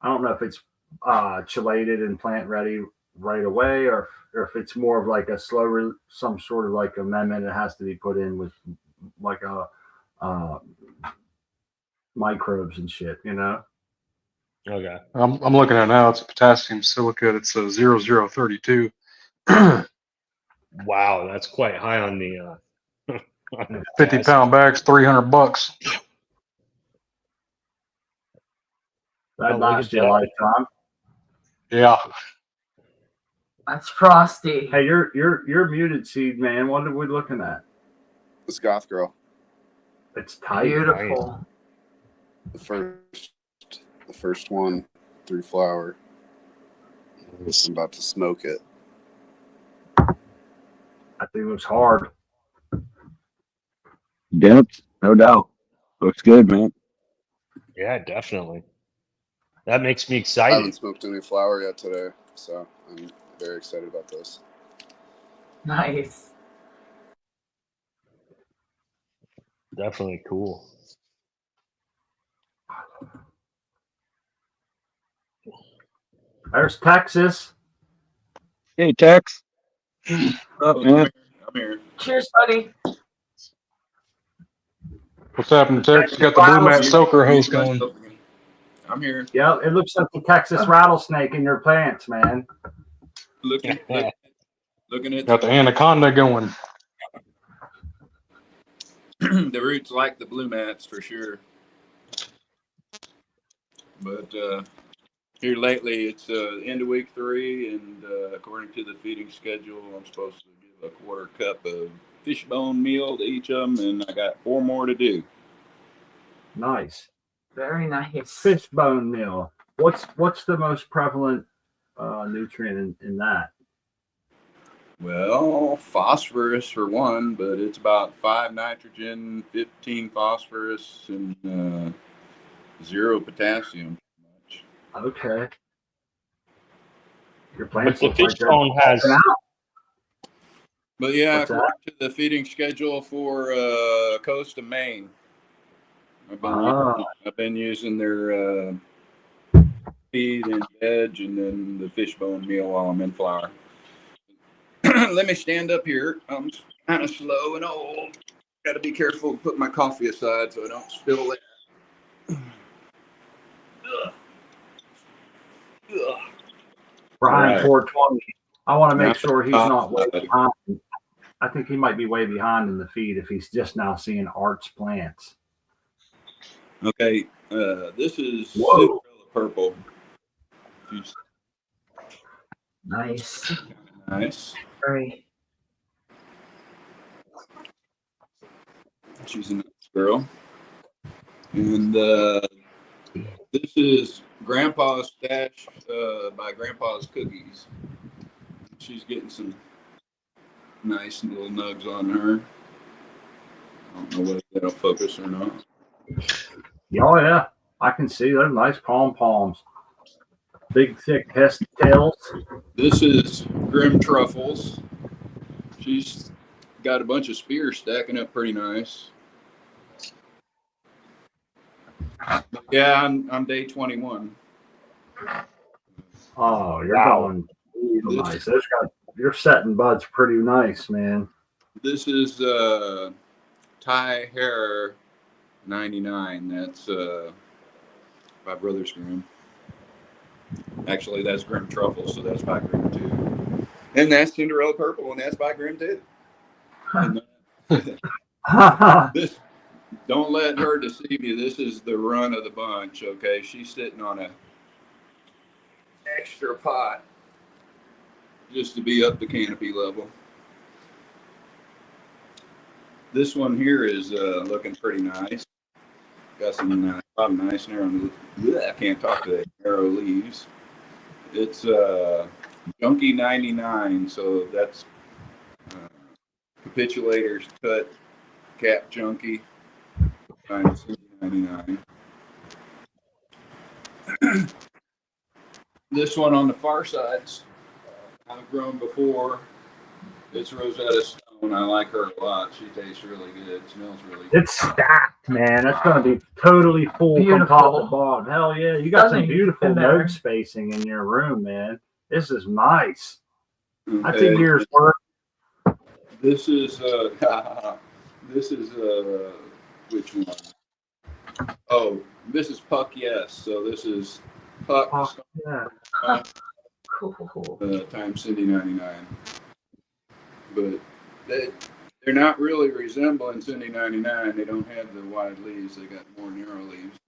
I don't know if it's chelated and plant ready right away, or if it's more of like a slow, some sort of like amendment that has to be put in with like a microbes and shit, you know. Okay. I'm looking at it now. It's a potassium silicate. It's a 0032. Wow, that's quite high on the 50-pound bags, $300. That lasts you a lifetime. Yeah. That's frosty. Hey, you're muted, seed man. What are we looking at? The Goth Girl. It's tight. Beautiful. The first one through flower. I'm about to smoke it. I think it looks hard. Depth, no doubt. Looks good, man. Yeah, definitely. That makes me I excited. haven't smoked any flower yet today, so I'm very excited about this. Nice. Definitely cool. There's Texas. Hey, Tex. What's up, man? I'm here. Cheers, buddy. What's happening, Tex? You got the Blue Mat soaker hose going. I'm here. Yeah, it looks like the Texas rattlesnake in your plants, man. Looking at Got the anaconda going. the roots like the blue mats for sure. But here lately, it's end of week 3, and according to the feeding schedule, I'm supposed to give a quarter cup of fishbone meal to each of them, and I got 4 more to do. Nice. Very nice. Fishbone meal. What's the most prevalent nutrient in that? Well, phosphorus for one, but it's about 5 nitrogen, 15 phosphorus, and 0 potassium. Okay. Your But plants the look like fishbone has But yeah, What's that? according to the feeding schedule for coast of Maine, I've been using their feed and veg, and then the fishbone meal while I'm in flower. Let me stand up here. I'm kind of slow and old. Got to be careful. Put my coffee aside so I don't spill it. Brian, Right. 420. I want to make Now, sure he's not way behind. I think he might be way behind in the feed if he's just now seeing Art's plants. Okay, this is Whoa. Cinderella purple. Nice. Nice. Very. She's a nice girl. And this is Grandpa's stash by Grandpa's Cookies. She's getting some nice little nugs on her. I don't know whether that'll focus or not. Oh, yeah. I can see they're nice palms. Big, thick tails. This is Grim Truffles. She's got a bunch of spears stacking up pretty nice. Yeah, I'm day 21. Oh, you're going real nice. You're setting buds pretty nice, man. This is Thai Hair 99. That's by Brothers Grimm. Actually, that's Grim Truffles, so that's by Grimm too. And that's Cinderella Purple, and that's by Grimm too. This, don't let her deceive you. This is the run of the bunch, okay? She's sitting on a extra pot just to be up the canopy level. This one here is looking pretty nice. Got some nice narrow. I can't talk today. Narrow leaves. It's Junkie 99, so that's capitulators cut cap junkie. 99. This one on the far sides, I've grown before. It's Rosetta Stone. I like her a lot. She tastes really good. Smells really good. It's stacked, man. It's going to be totally full from top to bottom. Hell yeah. You got some beautiful node spacing in your room, man. This is nice. Okay. That's a year's work. This is which one? Oh, this is Puck Yes. So this is Puck times Cindy 99. But they're not really resembling Cindy 99. They don't have the wide leaves. They got more narrow leaves.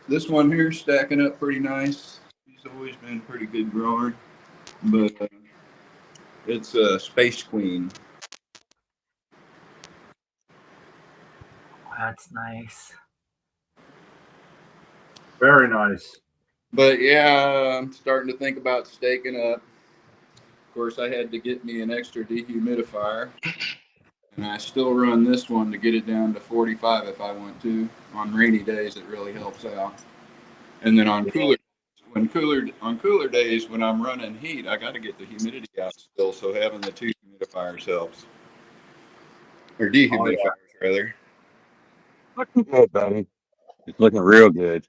This one here is stacking up pretty nice. He's always been a pretty good grower, but it's a Space Queen. That's nice. Very nice. But yeah, I'm starting to think about staking up. Of course, I had to get me an extra dehumidifier, and I still run this one to get it down to 45 if I want to. On rainy days, it really helps out. And then on cooler days when I'm running heat, I got to get the humidity out still. So having the two humidifiers helps, or dehumidifiers rather. Looking good, buddy. It's looking real good.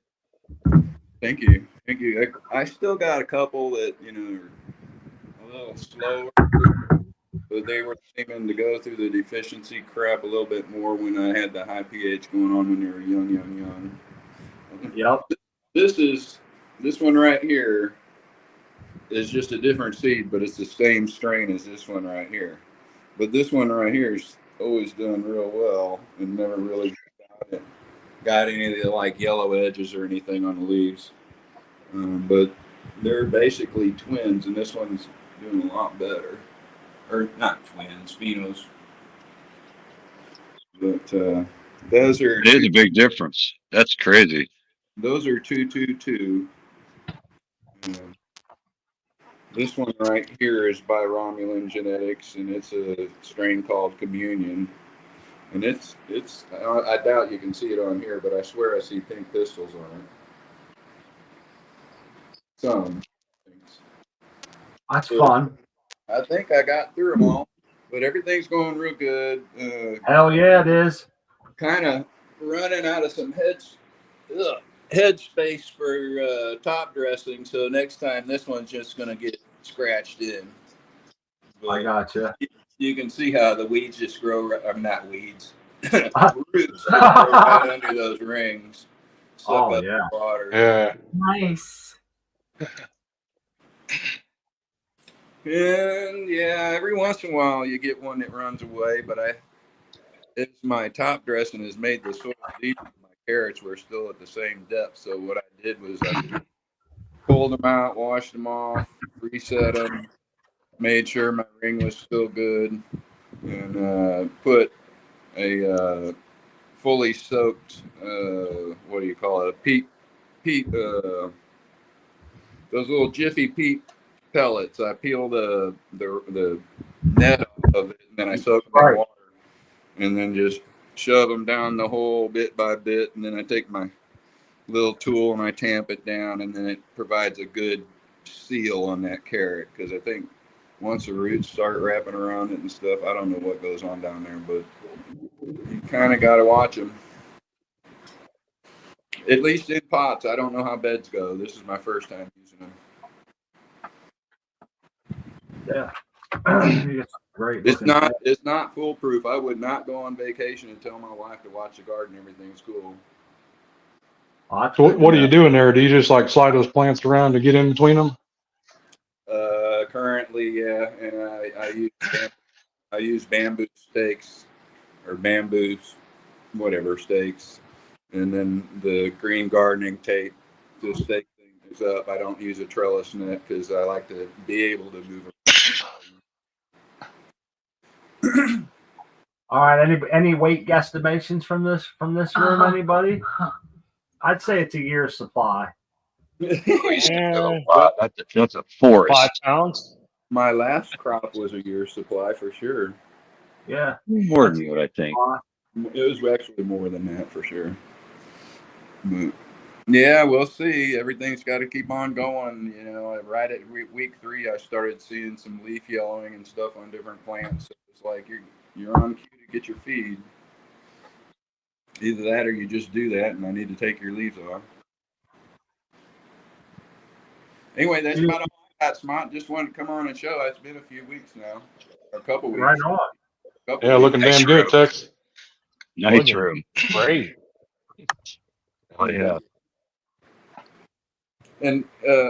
Thank you. I still got a couple that are a little slower, but they were seeming to go through the deficiency crap a little bit more when I had the high pH going on when they were young. Yep. This one right here is just a different seed, but it's the same strain as this one right here. But this one right here is always done real well and never really got any of the like yellow edges or anything on the leaves. But they're basically twins, and this one's doing a lot better. Or not twins, phenos. But those are. It is a big difference. That's crazy. Those are 222. This one right here is by Romulan Genetics, and it's a strain called Communion. And it's I doubt you can see it on here, but I swear I see pink pistils on it. Some. That's fun. I think I got through them all, but everything's going real good. Hell yeah, it is. Kind of running out of some head space for top dressing, so next time this one's just going to get scratched in. But I gotcha. you can see how the weeds just grow. I'm not weeds. Roots just grow right under those rings. Suck up the water. Yeah. Nice. And yeah, every once in a while you get one that runs away, but it's my top dressing has made the soil deeper. My carrots were still at the same depth. So what I did was I pulled them out, washed them off, reset them, made sure my ring was still good, and put a fully soaked what do you call it? Peat those little Jiffy peat pellets. I peel the net off of it, and then I soak them in water, and then just shove them down the hole bit by bit, and then I take my little tool and I tamp it down, and then it provides a good seal on that carrot, because I think once the roots start wrapping around it and stuff, I don't know what goes on down there, but you kind of got to watch them. At least in pots. I don't know how beds go. This is my first time using them. Yeah. It's great. It's not foolproof. I would not go on vacation and tell my wife to watch the garden. Everything's cool. So what are you doing there? Do you just like slide those plants around to get in between them? Currently, yeah, and I use bamboo stakes or bamboos, whatever stakes, and then the green gardening tape to stake things up. I don't use a trellis net because I like to be able to move them. All right. Any weight guesstimations from this room? Anybody? I'd say it's a year's supply. That's a forest. 5 pounds. My last crop was a year's supply for sure. Yeah. More than you would, I think. It was actually more than that for sure. But yeah, we'll see. Everything's got to keep on going. You know, right at week 3, I started seeing some leaf yellowing and stuff on different plants. So it's like you're on cue to get your feed. Either that or you just do that, and I need to take your leaves off. Anyway, that's about all I got, Smart. Just wanted to come on and show. It's been a few weeks now, or a couple weeks. Right on. Yeah, looking damn good, Tex. Nice room. Great. Oh yeah. And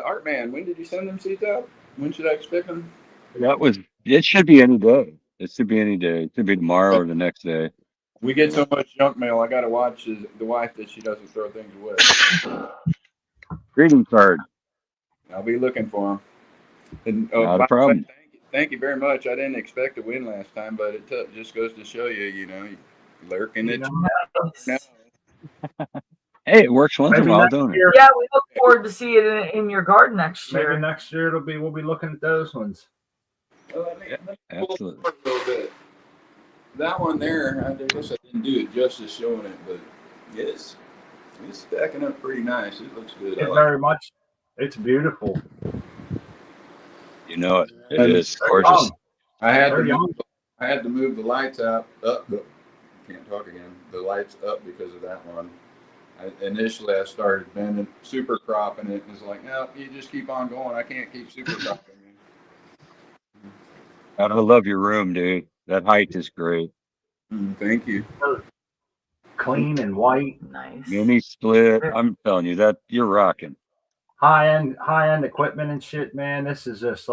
Art Man, when did you send them seeds out? When should I expect them? It should be any day. It should be any day. It could be tomorrow or the next day. We get so much junk mail. I got to watch the wife that she doesn't throw things away. Greeting card. I'll be looking for them. And Not a problem. Thank you very much. I didn't expect to win last time, but it just goes to show you, lurking it. Hey, it works once in a while, don't it? Yeah, we look forward to see it in your garden next year. Maybe next year we'll be looking at those ones. Let me Absolutely. pull a little bit. That one there, I guess I didn't do it justice showing it, but yes, it's stacking up pretty nice. It looks good. Very much. It's beautiful. You know it. It is gorgeous. I had to move the lights up. Can't talk again. The lights up because of that one. Initially, I started bending, super cropping it. It's like, no, you just keep on going. I can't keep super cropping it. I love your room, dude. That height is great. Thank you. Clean and white. Nice. Mini split. I'm telling you that you're rocking. High end equipment and shit, man. This is just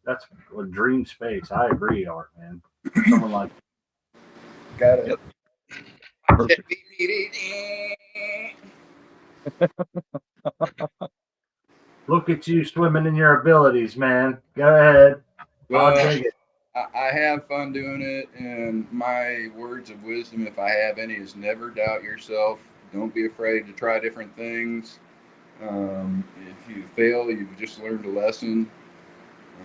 that's a dream space. I agree, Art, man. Someone like Got it. Yep. Perfect. Look at you swimming in your abilities, man. Go ahead. Well, I'll dig it. I have fun doing it, and my words of wisdom, if I have any, is never doubt yourself. Don't be afraid to try different things. If you fail, you've just learned a lesson.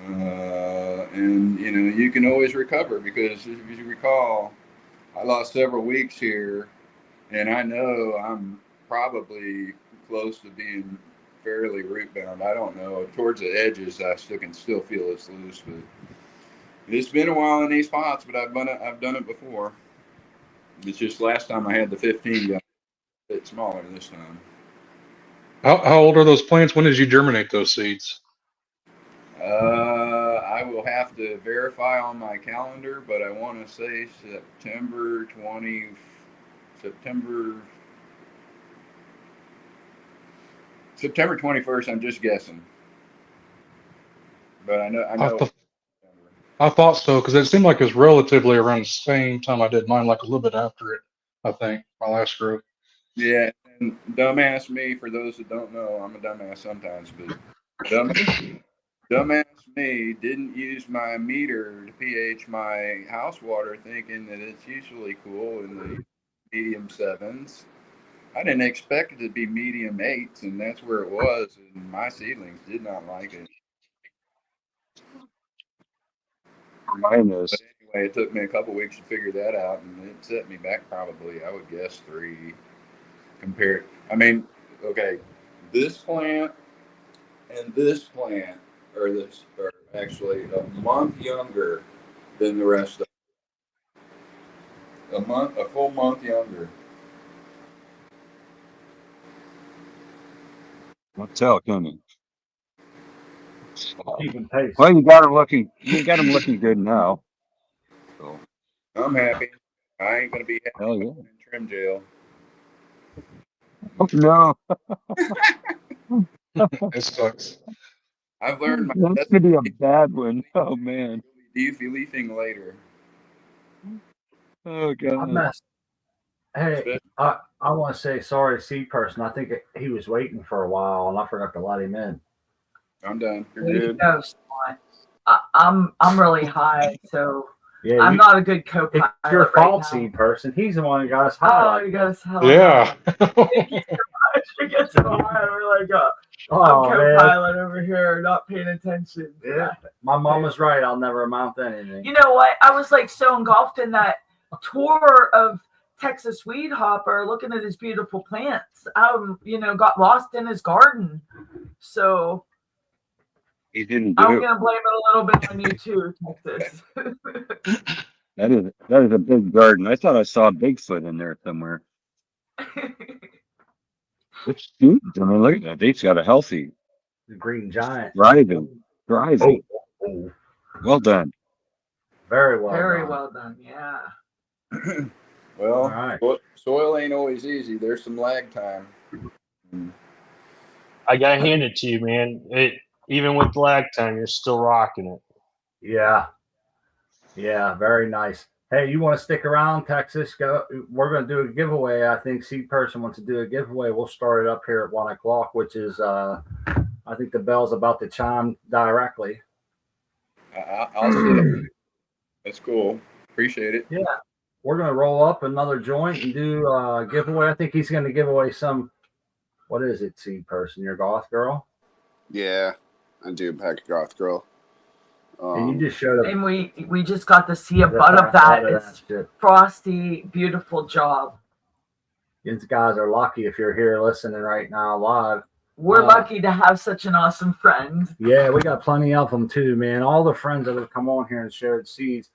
And you can always recover, because if you recall, I lost several weeks here, and I know I'm probably close to being fairly root bound. I don't know. Towards the edges, I can still feel it's loose, but It's been a while in these pots, but I've done it before. It's just last time I had the 15 got a bit smaller this time. How old are those plants? When did you germinate those seeds? I will have to verify on my calendar, but I want to say September 21st. I'm just guessing, but I know. I thought so because it seemed like it was relatively around the same time I did mine, like a little bit after it. I think my last growth. Yeah, and dumbass me. For those that don't know, I'm a dumbass sometimes, but dumbass me didn't use my meter to pH my house water, thinking that it's usually cool in the medium 7s. I didn't expect it to be medium 8s, and that's where it was. And my seedlings did not like it. Mine is. But anyway, it took me a couple weeks to figure that out, and it set me back probably, I would guess, 3. Compared, I mean, okay, this plant and this plant are actually a month younger than the rest of them. A full month younger. I'll tell, can you? Keeping pace. Well, you got them looking. You got them looking good now. So I'm happy. I ain't gonna be happy hell yeah. in trim jail. Oh, no, It sucks. I've learned my that's gonna be a bad one. Oh man. Leafy leafing later. Oh I god. messed. Hey, I want to say sorry to Seed Person. I think he was waiting for a while, and I forgot to let him in. I'm done. You're There you good. go, Sly. I'm really high, so Yeah, I'm not a good co-pilot. it's your fault, right now. Seed Person. He's the one who got us Oh, high. you got us hell. Yeah. Thank you so much. We get so high. We're like, I'm Oh, man. co-pilot over here, not paying attention. Yeah, my mom was right. I'll never amount to anything. You know what? I was like so engulfed in that tour of Texas Weed Hopper, looking at his beautiful plants. I, got lost in his garden. So He didn't I'm do. gonna blame it a little bit on you too, Texas. That is a big garden. I thought I saw Bigfoot in there somewhere. It's huge. I mean, look at that. They've got a healthy, The Green Giant. thriving. Oh. Well done. Very well. Very done. well done. Yeah. Well, All right. soil ain't always easy. There's some lag time. I gotta hand it to you, man. Even with lag time, you're still rocking it. Yeah. Yeah. Very nice. Hey, you want to stick around, Texas? We're going to do a giveaway. I think Seed Person wants to do a giveaway. We'll start it up here at 1:00, which is, I think the bell's about to chime directly. I'll sit. That's cool. Appreciate it. Yeah. We're going to roll up another joint and do a giveaway. I think he's going to give away some, what is it, Seed Person? Your goth girl? Yeah, I do pack a goth girl. And you just showed up. And we just got to see a butt of that. It's frosty, beautiful job. You guys are lucky if you're here listening right now live. We're lucky to have such an awesome friend. Yeah, we got plenty of them too, man. All the friends that have come on here and shared seeds.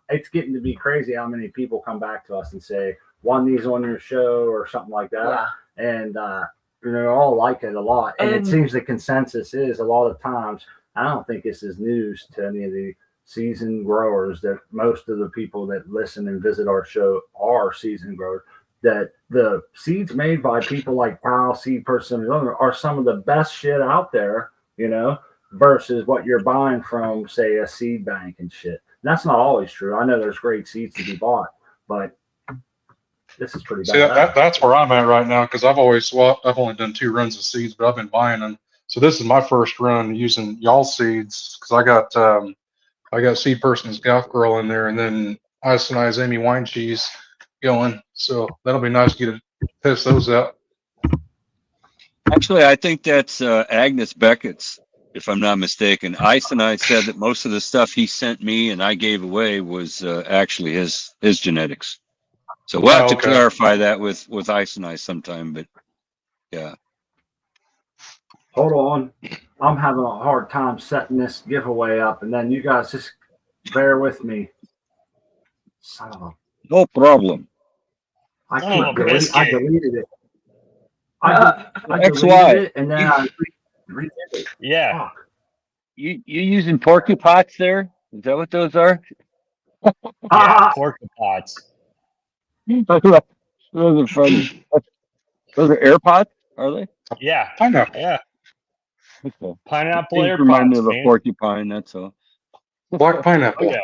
It's getting to be crazy how many people come back to us and say, "One these on your show" or something like that. Yeah. And they all like it a lot. And it seems the consensus is a lot of times. I don't think this is news to any of the seasoned growers that most of the people that listen and visit our show are seasoned growers. That the seeds made by people like Kyle, Seed Person, are some of the best shit out there, versus what you're buying from, say, a seed bank and shit. And that's not always true. I know there's great seeds to be bought, but this is pretty bad. See, that's where I'm at right now because I've only done 2 runs of seeds, but I've been buying them. So this is my first run using y'all seeds because I got Seed Person's Goth Girl in there and then Isonize Amy Wine Cheese going. So that'll be nice to get to test those out. Actually, I think that's Agnes Beckett's, if I'm not mistaken. Isonize said that most of the stuff he sent me and I gave away was actually his genetics. So we'll have to clarify that with Isonize sometime. But yeah. Hold on. I'm having a hard time setting this giveaway up, and then you guys just Bear with me. Son of a... No problem. I Son of keep a deleted. I biscuit. deleted it. I That's deleted why. it and then I redid it. Yeah. Fuck. You using porcupots there? Is that what those are? Yeah. Porcupots. Those are funny. Those are air pots, are they? Yeah. Pineapple. Yeah. Okay. Pineapple Things air remind me pots, of a man. porcupine. That's all. Black Oh, pineapple. yeah.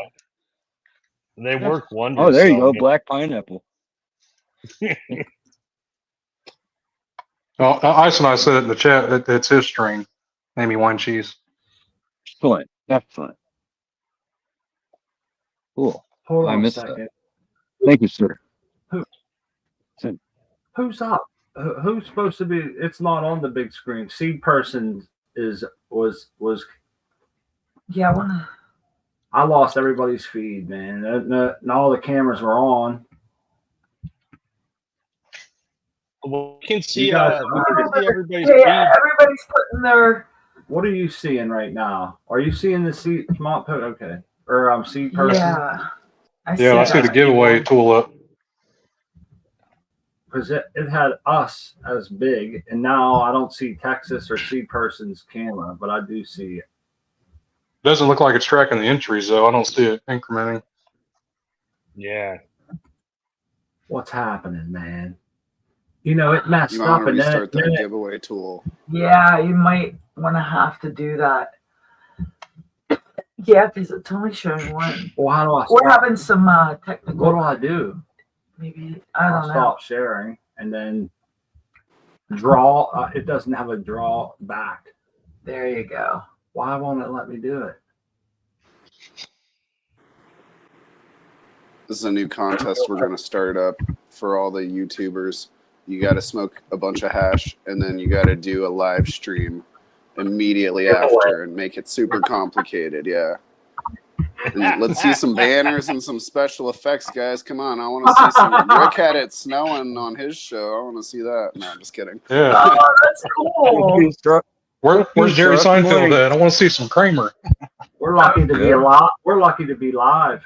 They work wonders. Oh, there you go. man. Black pineapple. Well, Ice and I said it in the chat that it's his strain, Amy Wine Cheese. Excellent. Excellent. Cool. Hold I on a missed second. that. Thank you, sir. Who's up? Who's supposed to be? It's not on the big screen. Seed person was. Yeah, I wanna. I lost everybody's feed, man. And all the cameras were on. Well, we can see, You guys- we can see everybody's Hey, feed. everybody's putting their. What are you seeing right now? Are you seeing the seed? Okay, or seed person? Yeah. I see the giveaway tool up. Because it had us as big, and now I don't see Texas or seed person's camera, but I do see it. Doesn't look like it's tracking the entries though. I don't see it incrementing. Yeah. What's happening, man? You know, it messed You might up, want to and restart then that giveaway tool. Yeah, you might want to have to do that. Yeah, because it's only showing one. well, how do I? We're Stop? having some technical. What do I do? Maybe I I'll don't know. stop sharing, and then draw. It doesn't have a draw back. There you go. Why won't it let me do it? This is a new contest we're going to start up for all the YouTubers. You got to smoke a bunch of hash, and then you got to do a live stream immediately after and make it super complicated. Yeah. And let's see some banners and some special effects, guys. Come on. I want to see some. Rick had it snowing on his show. I want to see that. No, I'm just kidding. Yeah. Oh, that's cool. Where's Jerry Seinfeld at? I want to see some Kramer. We're lucky to be alive. We're lucky to be live.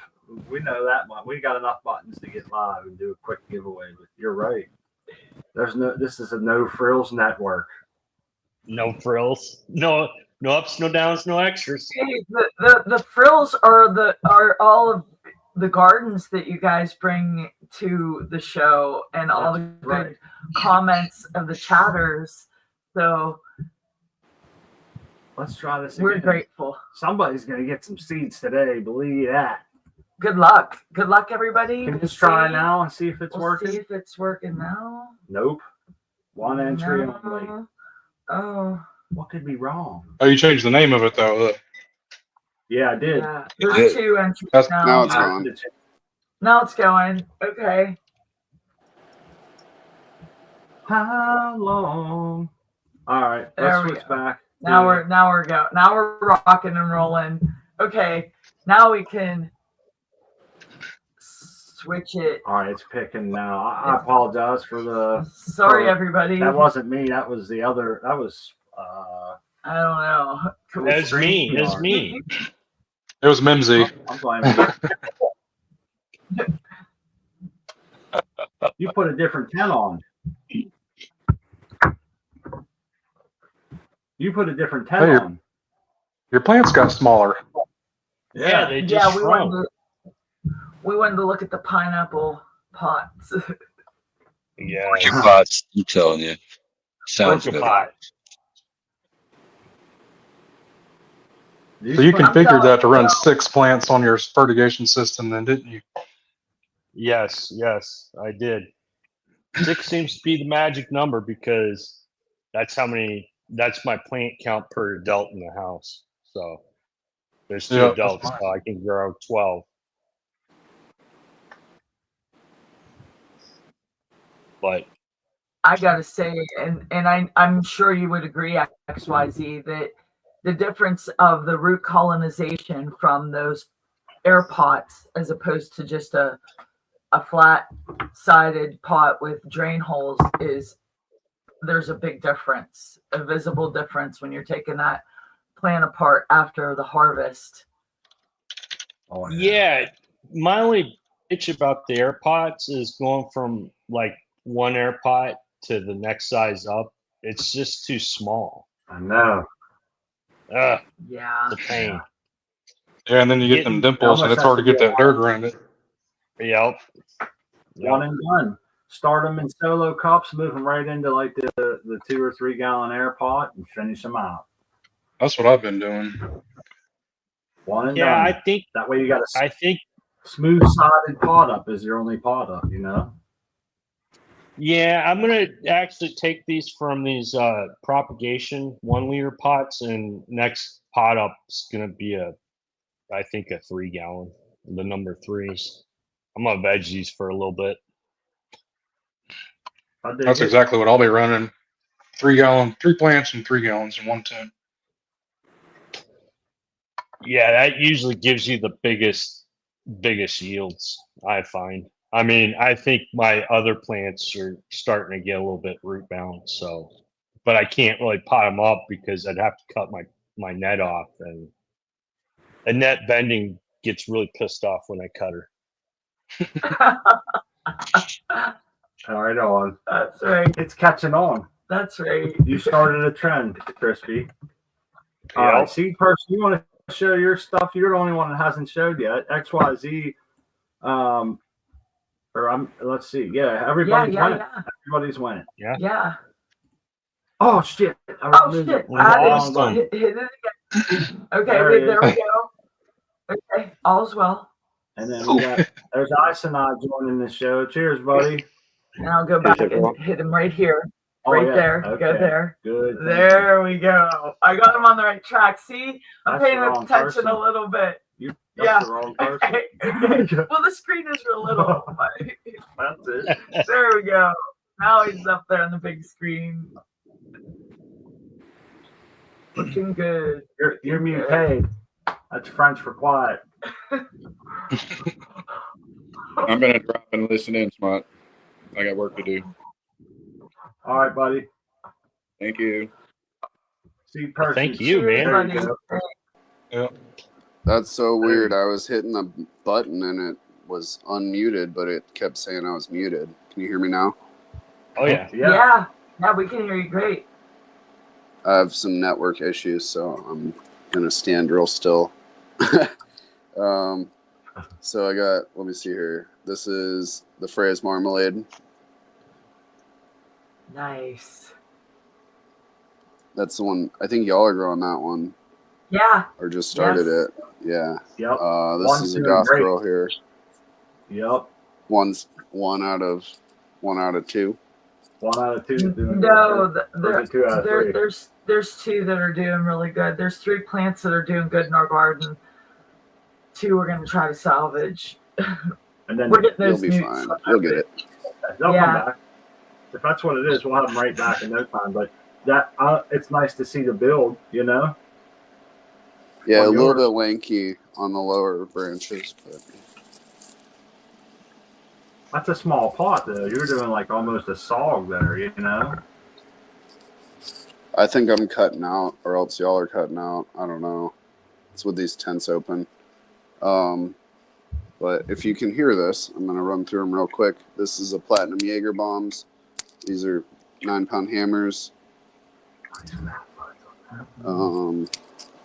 We know that much. We got enough buttons to get live and do a quick giveaway. But you're right. This is a no frills network. No frills. No ups, no downs, no extras. Hey, the frills are all of the gardens that you guys bring to the show and all the good comments of the chatters. So let's try this again. We're grateful. Somebody's gonna get some seeds today. Believe that. Good luck. Good luck, everybody. Can you just try now and see if it's working? See if it's working now. Nope. One entry No. only. Oh. What could be wrong? Oh, you changed the name of it though. Yeah, I did. Yeah. There's 2 entries now. Now it's gone. Now it's going. Okay. How long? All right, There let's we switch go. back. Now we're rocking and rolling. Okay. Now we can switch it. All right, it's picking now. I apologize for the. Sorry, everybody. That wasn't me. That was the other. That was. I don't know. It's me. It's me. It was Mimsy. I'm blaming you. You put a different tent on. You put a different tent Hey, on. Your plants got smaller. Yeah, they just we shrunk. wanted to look at the pineapple pots. Yeah. Porcupots, I'm telling you. Sounds good. Porcupine. So you I'm configured telling that to run you. 6 plants on your fertigation system, then, didn't you? Yes, I did. 6 seems to be the magic number because that's my plant count per adult in the house. So there's 2 Yeah, adults, that's fine. so I can grow 12. But I gotta say, and I'm sure you would agree, XYZ, that the difference of the root colonization from those air pots as opposed to just a flat-sided pot with drain holes is there's a big difference, a visible difference when you're taking that plant apart after the harvest. Oh, Yeah, my only bitch about the air pots is going from like one air pot to the next size up. It's just too small. I know. Ugh, Yeah. it's a pain. Yeah, and then you get them dimples, and almost it's hard to has to get be that dirt around it. Yep. one and done. Start them in solo cups, move them right into like the 2 or 3 gallon air pot, and finish them out. That's what I've been doing. One and Yeah, done. I think That way you got a I think smooth-sided pot up is your only pot up, you know? yeah, I'm gonna actually take these from these propagation 1 liter pots, and next pot up is gonna be I think a 3 gallon. The number 3s. I'm gonna veg these for a little bit. That's exactly what I'll be running. 3 plants and 3 gallons in one tent. Yeah, that usually gives you the biggest yields, I find. I mean, I think my other plants are starting to get a little bit root bound, so, but I can't really pot them up because I'd have to cut my net off, and a net bending gets really pissed off when I cut her. Right on. That's right. It's catching on. That's right. You started a trend, Crispy. All Yep. right, see, person, you want to show your stuff? You're the only one that hasn't showed yet. XYZ. Let's see. Yeah, everybody's winning. Everybody's winning. Yeah. Oh shit! Shit! We lost them. Hit it again. Okay, there we go. Okay, all's well. And then we got there's Isanai joining the show. Cheers, buddy. And I'll go back and hit him right here. There. Okay. Go there. Good. There we go. I got him on the right track. See? I'm paying attention person. a little bit. That's the wrong person. Okay. Well, the screen is real little. That's it. There we go. Now he's up there on the big screen. Looking good. You're muted. That's French for quiet. I'm gonna drop and listen in, Smart. I got work to do. All right, buddy. Thank you. See you person. Thank you, man. There you go. Yep. That's so weird. I was hitting the button and it was unmuted, but it kept saying I was muted. Can you hear me now? Oh yeah. Yeah, we can hear you great. I have some network issues, so I'm gonna stand real still. So I got, let me see here. This is the Fraise marmalade. Nice. That's the one. I think y'all are growing that one. Yeah. Or just started it. Yeah. Yep. This is a goth girl here. Yep. One out of 2. 1 out of 2. No, there's 2 that are doing really good. There's 3 plants that are doing good in our garden. 2 we're gonna try to salvage. And then we're getting those you'll be fine. You'll get it. They'll come back. If that's what it is, we'll have them right back in no time. But that it's nice to see the build, you know. Yeah, a little bit lanky on the lower branches, but that's a small pot though. You're doing like almost a sog there, you know. I think I'm cutting out, or else y'all are cutting out. I don't know. It's with these tents open. But if you can hear this, I'm going to run through them real quick. This is a Platinum Jaeger bombs. These are 9-pound hammers.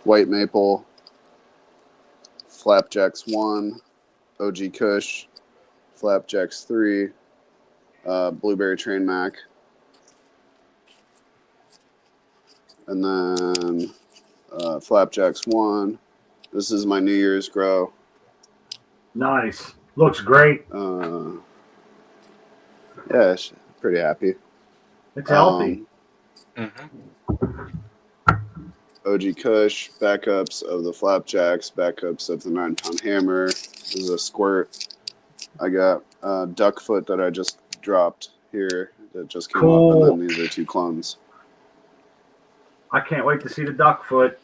White Maple, Flapjacks 1, OG Kush, Flapjacks 3, Blueberry Train Mac, and then Flapjacks 1. This is my New Year's grow. Nice. Looks great. Yeah, pretty happy. It's healthy. OG Kush, backups of the Flapjacks, backups of the 9-pound hammer. This is a squirt. I got duck foot that I just dropped here that just came up, and then these are 2 clones. I can't wait to see the duck foot.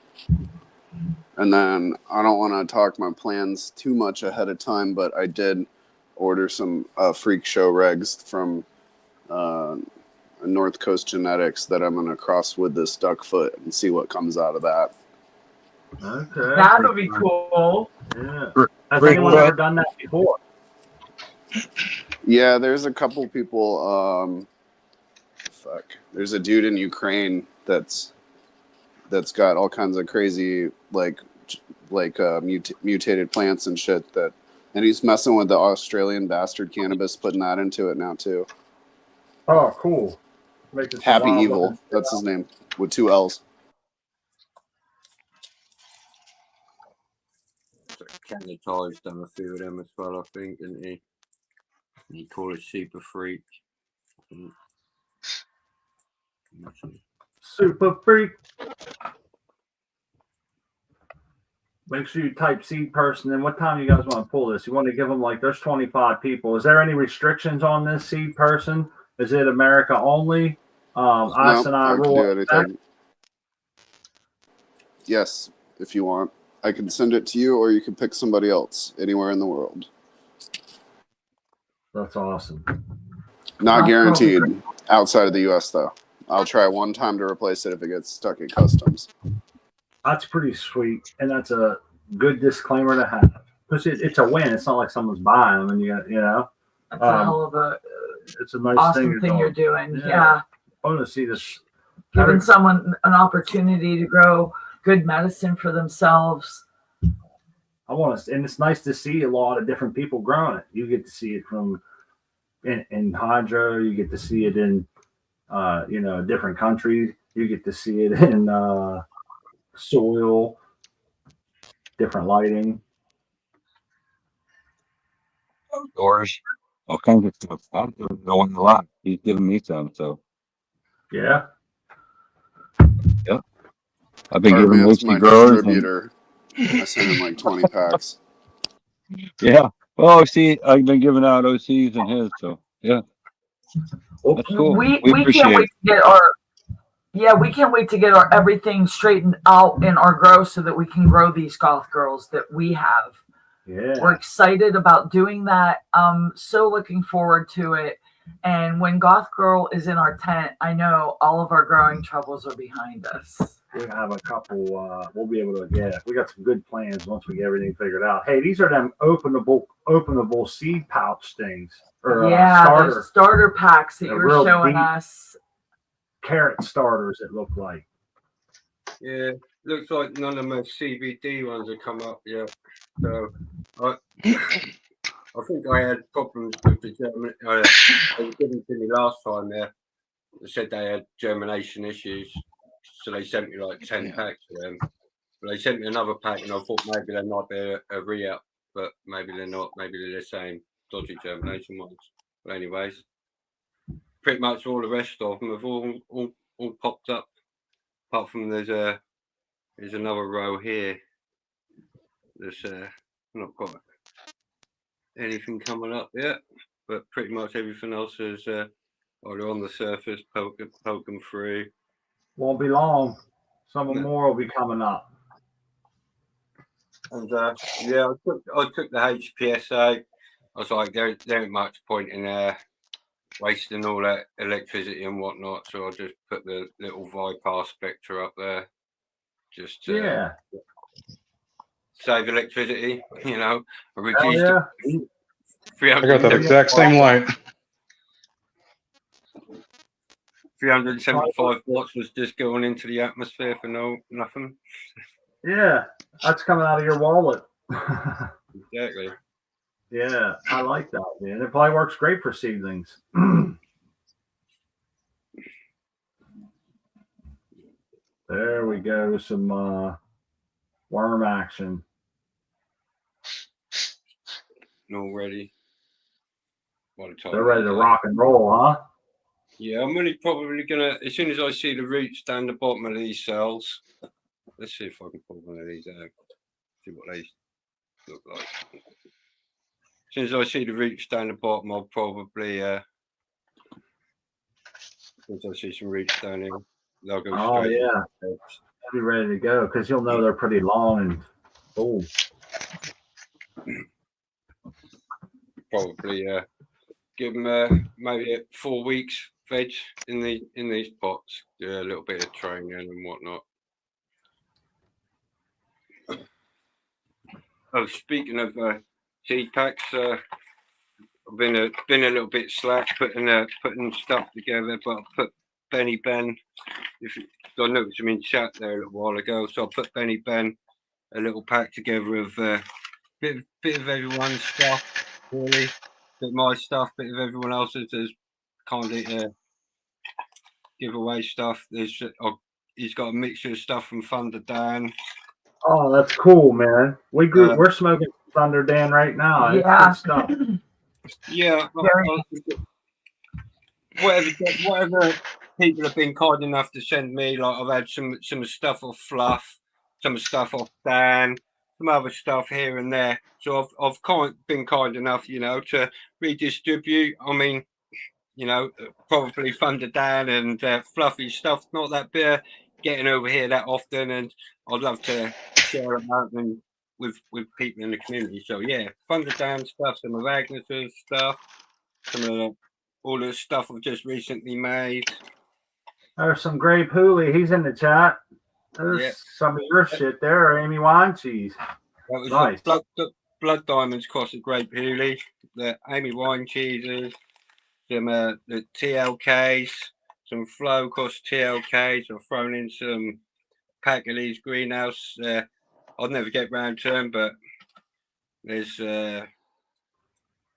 And then I don't want to talk my plans too much ahead of time, but I did order some freak show regs from North Coast Genetics that I'm going to cross with this duck foot and see what comes out of that. Okay. That'll be cool. Yeah. Has Great anyone thought. ever done that before? Yeah, there's a couple people. There's a dude in Ukraine that's got all kinds of crazy mutated plants and shit and he's messing with the Australian bastard cannabis, putting that into it now too. Oh, cool. Make it some Happy wild Evil, looking- that's his name, with 2 L's. Canadi's done a few of them as well, I think, didn't he? He called it Super Freak. Super freak. Make sure you type seed person. And what time you guys want to pull this? You want to give them like there's 25 people. Is there any restrictions on this seed person? Is it America only? Ice and I can rule. do anything. Yes, if you want. I can send it to you, or you can pick somebody else anywhere in the world. That's awesome. Not guaranteed outside of the U.S. though. I'll try one time to replace it if it gets stuck at customs. That's pretty sweet, and that's a good disclaimer to have because it's a win. It's not like someone's buying them, and you know. That's a hell of a It's a nice awesome thing you're doing. Yeah. I want to see this. Giving someone an opportunity to grow good medicine for themselves. I want to, and it's nice to see a lot of different people growing it. You get to see it from in hydro. You get to see it in, different countries. You get to see it in soil, different lighting. Outdoors, all kinds of stuff. I'm going a lot. He's giving me some, so Yeah. Yep. I've been Our giving man's HD my growers. distributor. I sent him like 20 packs. Yeah. Well, see, I've been giving out OCs and his, so yeah. That's cool. We appreciate can't wait it. to get our we can't wait to get our everything straightened out in our grow so that we can grow these goth girls that we have. Yeah. We're excited about doing that. So looking forward to it. And when Goth Girl is in our tent, I know all of our growing troubles are behind us. We have a couple. We'll be able to get it. We got some good plans once we get everything figured out. Hey, these are them openable seed pouch things or starter packs that you were showing us. Carrot starters. It looked like. Yeah, looks like none of my CBD ones have come up yet. So I think I had problems with the German. They were giving to me last time there. They said they had germination issues, so they sent me like 10 packs of them. But they sent me another pack, and I thought maybe they might be a re-up, but maybe they're not. Maybe they're the same dodgy germination ones. But anyways, pretty much all the rest of them have all popped up. Apart from there's another row here. There's not got anything coming up yet, but pretty much everything else is either on the surface, poking through. Won't be long. Some more will be coming up. And I took the HPSA. I was like, there ain't much point in wasting all that electricity and whatnot, so I just put the little bypass spectra up there, just to save electricity. I reduced it. I got that exact same light. 375 watts was just going into the atmosphere for nothing. Yeah, that's coming out of your wallet. Exactly. Yeah, I like that, man. It probably works great for seedlings. There we go. Some worm action. All ready. They're ready to rock and roll, huh? Yeah, I'm really probably gonna, as soon as I see the roots down the bottom of these cells, let's see if I can pull one of these out, see what they look like. As soon as I see the roots down the bottom, I'll probably, once I see some roots down here, they'll go straight. Oh, yeah. They'll be ready to go because you'll know they're pretty long and boom. Probably give them maybe 4 weeks veg in these pots, do a little bit of training and whatnot. speaking of seed packs, I've been a little bit slack putting stuff together, but I put Benny Ben. I noticed him in chat there a little while ago, so I put Benny Ben a little pack together of bit of everyone's stuff, really. Bit of my stuff, bit of everyone else's. There's kind of giveaway stuff. There's he's got a mixture of stuff from Thunder Dan. Oh, that's cool, man. We're smoking Thunder Dan right now. Yeah. It's good stuff. Yeah. Whatever people have been kind enough to send me, like I've had some stuff off Fluff, some stuff off Dan, some other stuff here and there. So I've been kind enough, to redistribute. I mean, probably Thunder Dan and Fluffy stuff, not that beer getting over here that often, and I'd love to share it out with people in the community. So yeah, Thunder Dan stuff, some of Agnes's stuff, some of all the stuff I've just recently made. There's some Grape Hooley. He's in the chat. There's some of your shit there, Amy Wine Cheese. That was nice. The Blood Diamonds cross the Grape Hooley, the Amy Wine Cheeses, some the TLKs, some Flow cross TLKs. I've thrown in some pack of these greenhouse. I'll never get round to them, but there's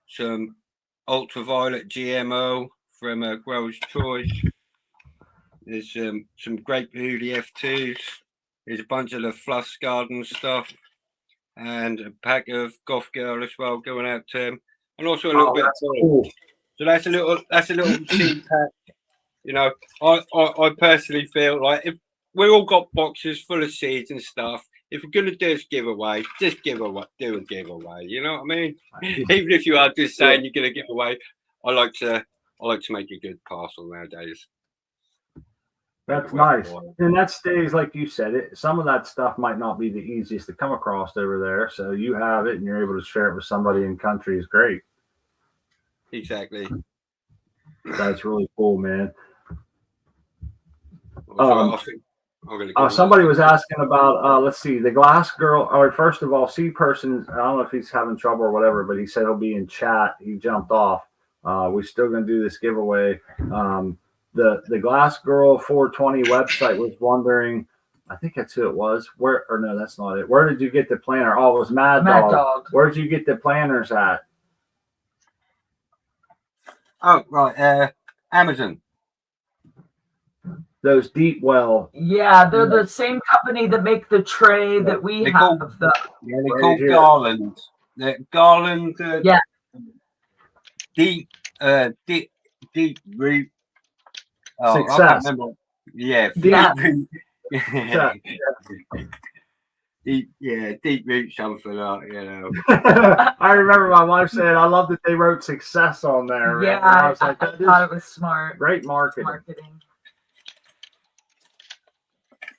some ultraviolet GMO from Grower's Choice. There's some Grape Hooley F2s. There's a bunch of the Fluff's Garden stuff, and a pack of Goth Girl as well going out to him, and also a little bit of cool. So that's a little seed pack. I personally feel like if we all got boxes full of seeds and stuff, if we're gonna do this giveaway, just do a giveaway. You know what I mean? Even if you are just saying you're gonna give away, I like to make a good parcel nowadays. That's nice. And that stays, like you said, some of that stuff might not be the easiest to come across over there. So you have it and you're able to share it with somebody in country is great. Exactly. That's really cool, man. Somebody was asking about, let's see, the Glass Girl. All right, first of all, C person, I don't know if he's having trouble or whatever, but he said he'll be in chat. He jumped off. We're still going to do this giveaway. The Glass Girl 420 website was wondering, I think that's who it was. No, that's not it. Where did you get the planner? Oh, it was Mad Dog. Where did you get the planners at? Oh, right. Amazon. Those Deep Well. Yeah, they're the same company that make the tray that we have. They're called Garland. They're Garland. Deep root. Oh, Success. I can't remember. Yeah. Deep root something like, I remember my wife saying, I love that they wrote success on there. Yeah, I was like, I thought it was smart. Great marketing.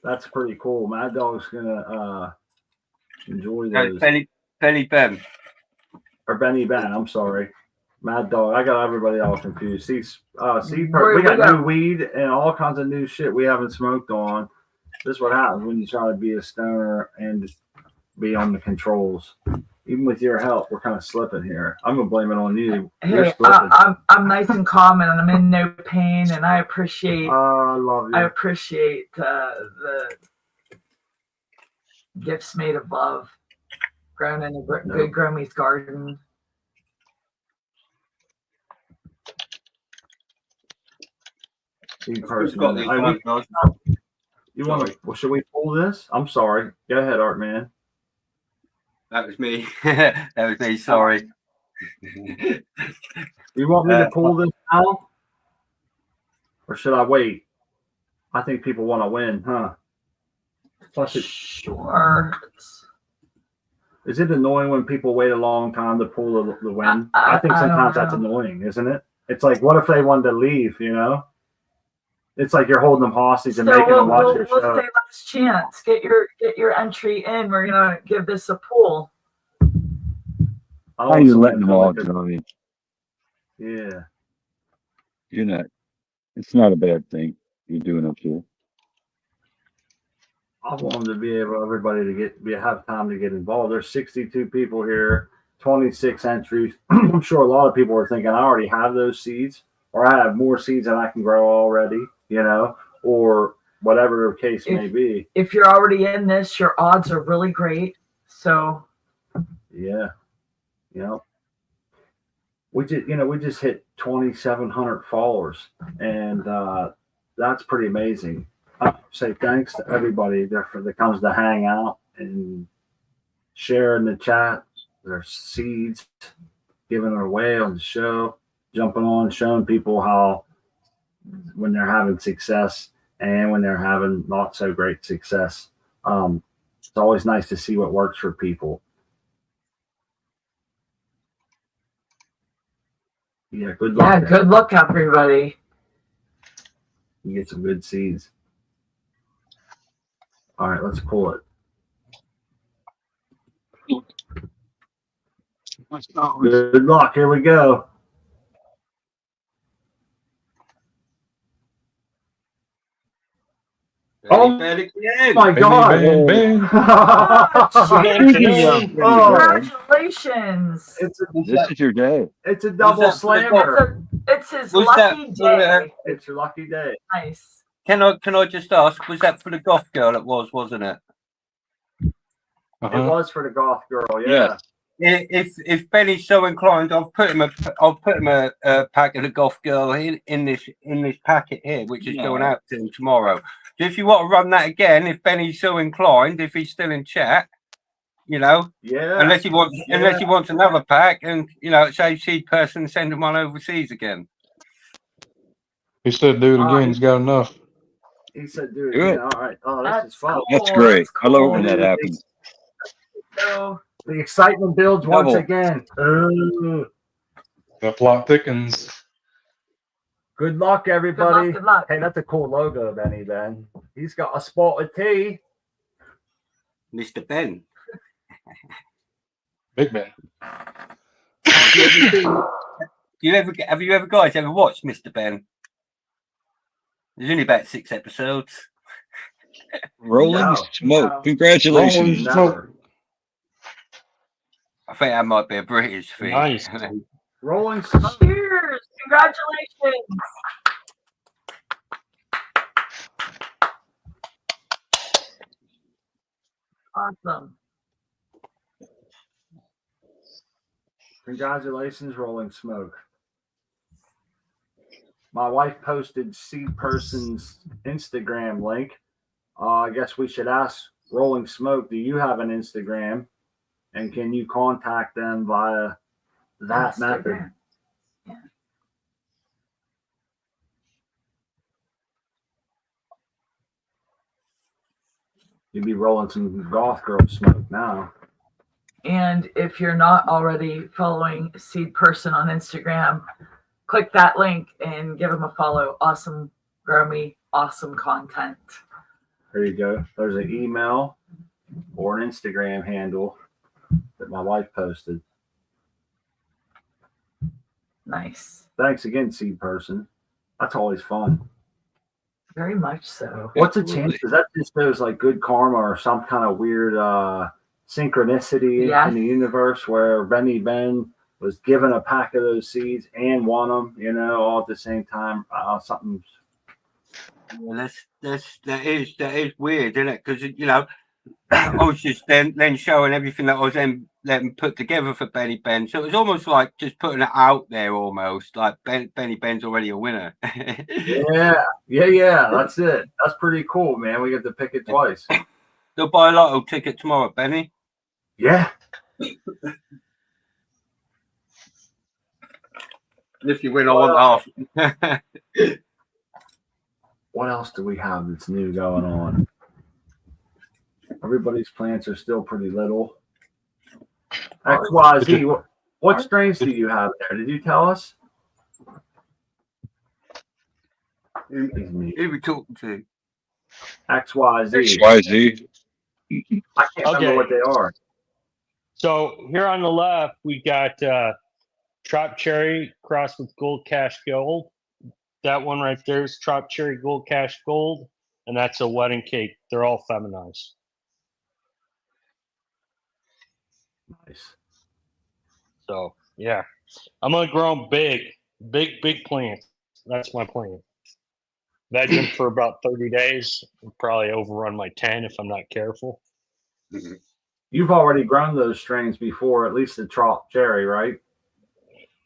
That's pretty cool. Mad Dog's gonna enjoy those. Benny Ben. Or Benny Ben, I'm sorry. Mad Dog. I got everybody all confused. We got new weed and all kinds of new shit we haven't smoked on. This is what happens when you try to be a stoner and be on the controls. Even with your help, we're kind of slipping here. I'm gonna blame it on you. Hey, I'm nice and calm and I'm in no pain, and I appreciate. I love you. I appreciate the gifts made of love, grown in a good Gromy's garden. You want to? Well, should we pull this? I'm sorry. Go ahead, Art Man. That was me. That was me. Sorry. You want me to pull this now, or should I wait? I think people want to win, huh? Plus, sure. Is it annoying when people wait a long time to pull the win? I think sometimes that's annoying, isn't it? It's like, what if they wanted to leave? It's like you're holding them hostage and making them watch your show. Say last chance. Get your entry in. We're gonna give this a pull. How are you letting them all go in? Yeah. You're not. It's not a bad thing. You're doing okay. I want them to be able, everybody to have time to get involved. There's 62 people here, 26 entries. I'm sure a lot of people are thinking, I already have those seeds, or I have more seeds than I can grow already, or whatever the case may be. If you're already in this, your odds are really great. So yeah, we just hit 2,700 followers, and that's pretty amazing. I say thanks to everybody that comes to hang out and share in the chat their seeds, giving it away on the show, jumping on, showing people how when they're having success and when they're having not so great success. It's always nice to see what works for people. Yeah, good luck. Yeah, good luck, everybody. You get some good seeds. All right, let's pull it. Good luck. Here we go. Oh my God! Congratulations! This is your day. It's a double slammer. It's his lucky day. It's your lucky day. Nice. Can I just ask? Was that for the goth girl? It was, wasn't it? It was for the goth girl. Yeah. If Benny's so inclined, I'll put him a pack of the goth girl in this packet here, which is going out to him tomorrow. So if you want to run that again, if Benny's so inclined, if he's still in chat, unless he wants another pack, and say seed person, send him one overseas again. He said, "Do it again." He's got enough. He said, "Do it again." All right. Oh, this is fun. Cool. That's great. I love when that happens. So the excitement builds once again. The plot thickens. Good luck, everybody. Good luck. Hey, that's a cool logo, Benny. Ben. He's got a spotted T. Mr. Ben. Big Ben. Have you ever guys ever watched Mr. Ben? There's only about 6 episodes. Rolling Smoke. Congratulations. Rolling I think that might be a British thing. Nice. Rolling Smoke. Cheers! Congratulations! Awesome. Congratulations, Rolling Smoke. My wife posted Seed Person's Instagram link. I guess we should ask Rolling Smoke, do you have an Instagram? And can you contact them via that method? Yeah. You'd be rolling some goth girl smoke now. And if you're not already following Seed Person on Instagram, click that link and give him a follow. Awesome, grow me, awesome content. There you go. There's an email or an Instagram handle that my wife posted. Nice. Thanks again, Seed Person. That's always fun. Very much so. What's the chances? That just shows like good karma or some kind of weird synchronicity in the universe where Benny Ben was given a pack of those seeds and won them, all at the same time. Something's. Well, that is weird, isn't it? Because I was just then showing everything that I was then letting put together for Benny Ben. So it was almost like just putting it out there, almost like Benny Ben's already a winner. Yeah. That's it. That's pretty cool, man. We get to pick it twice. You'll buy a lotto ticket tomorrow, Benny. Yeah. If you win, I want half. What else do we have that's new going on? Everybody's plants are still pretty little. XYZ, what strains do you have there? Did you tell us? Who are we talking to? XYZ. XYZ. I can't remember what they are. So here on the left, we got Trop Cherry crossed with Gold Cash Gold. That one right there is Trop Cherry Gold Cash Gold. and that's a wedding cake. They're all feminized. Nice. So yeah, I'm gonna grow them big plants. That's my plan. Veg them for about 30 days. I'll probably overrun my 10 if I'm not careful. You've already grown those strains before, at least the trop cherry, right?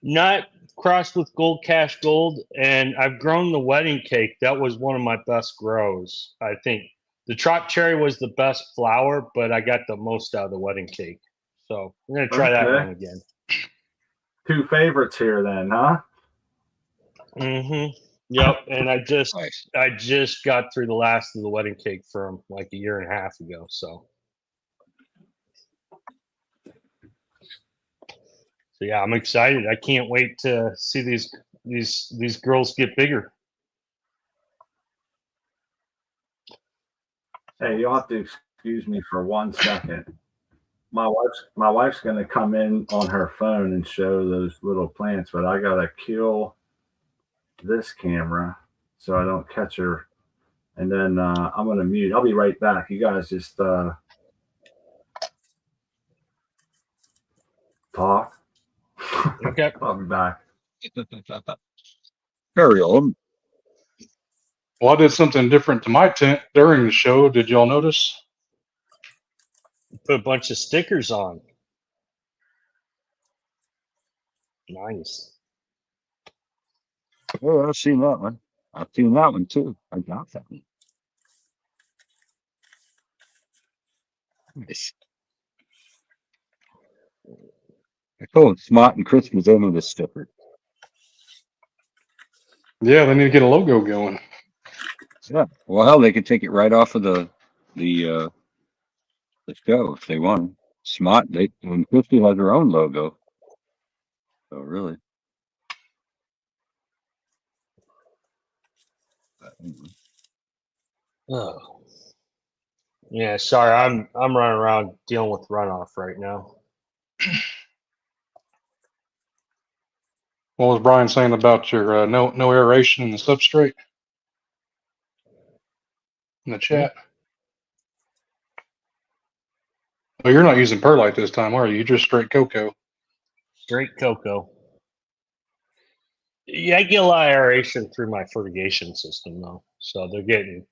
Not crossed with Gold Cash Gold, and I've grown the wedding cake. That was one of my best grows. I think the trop cherry was the best flower, but I got the most out of the wedding cake. So I'm gonna try that one again. 2 favorites here, then, huh? Mm-hmm. Yep. And I just got through the last of the wedding cake from like a year and a half ago. So yeah, I'm excited. I can't wait to see these girls get bigger. Hey, you'll have to excuse me for 1 second. My wife's gonna come in on her phone and show those little plants, but I gotta kill this camera so I don't catch her. And then I'm gonna mute. I'll be right back. You guys just talk. Okay. I'll be back. Carry on. Well, I did something different to my tent during the show. Did y'all notice? Put a bunch of stickers on. Nice. Oh, I've seen that one. I've seen that one too. I got that one. Nice. I told Smart and Christmas they need a sticker. Yeah, they need to get a logo going. Yeah. Well, hell, they could take it right off of the show if they want. Smart, and Christy has her own logo. So really. Oh. Yeah, sorry, I'm running around dealing with runoff right now. What was Brian saying about your no aeration in the substrate in the chat? Well, you're not using perlite this time, are you? You just straight cocoa. Straight cocoa. Yeah, I get a lot of aeration through my fertigation system though. So they're getting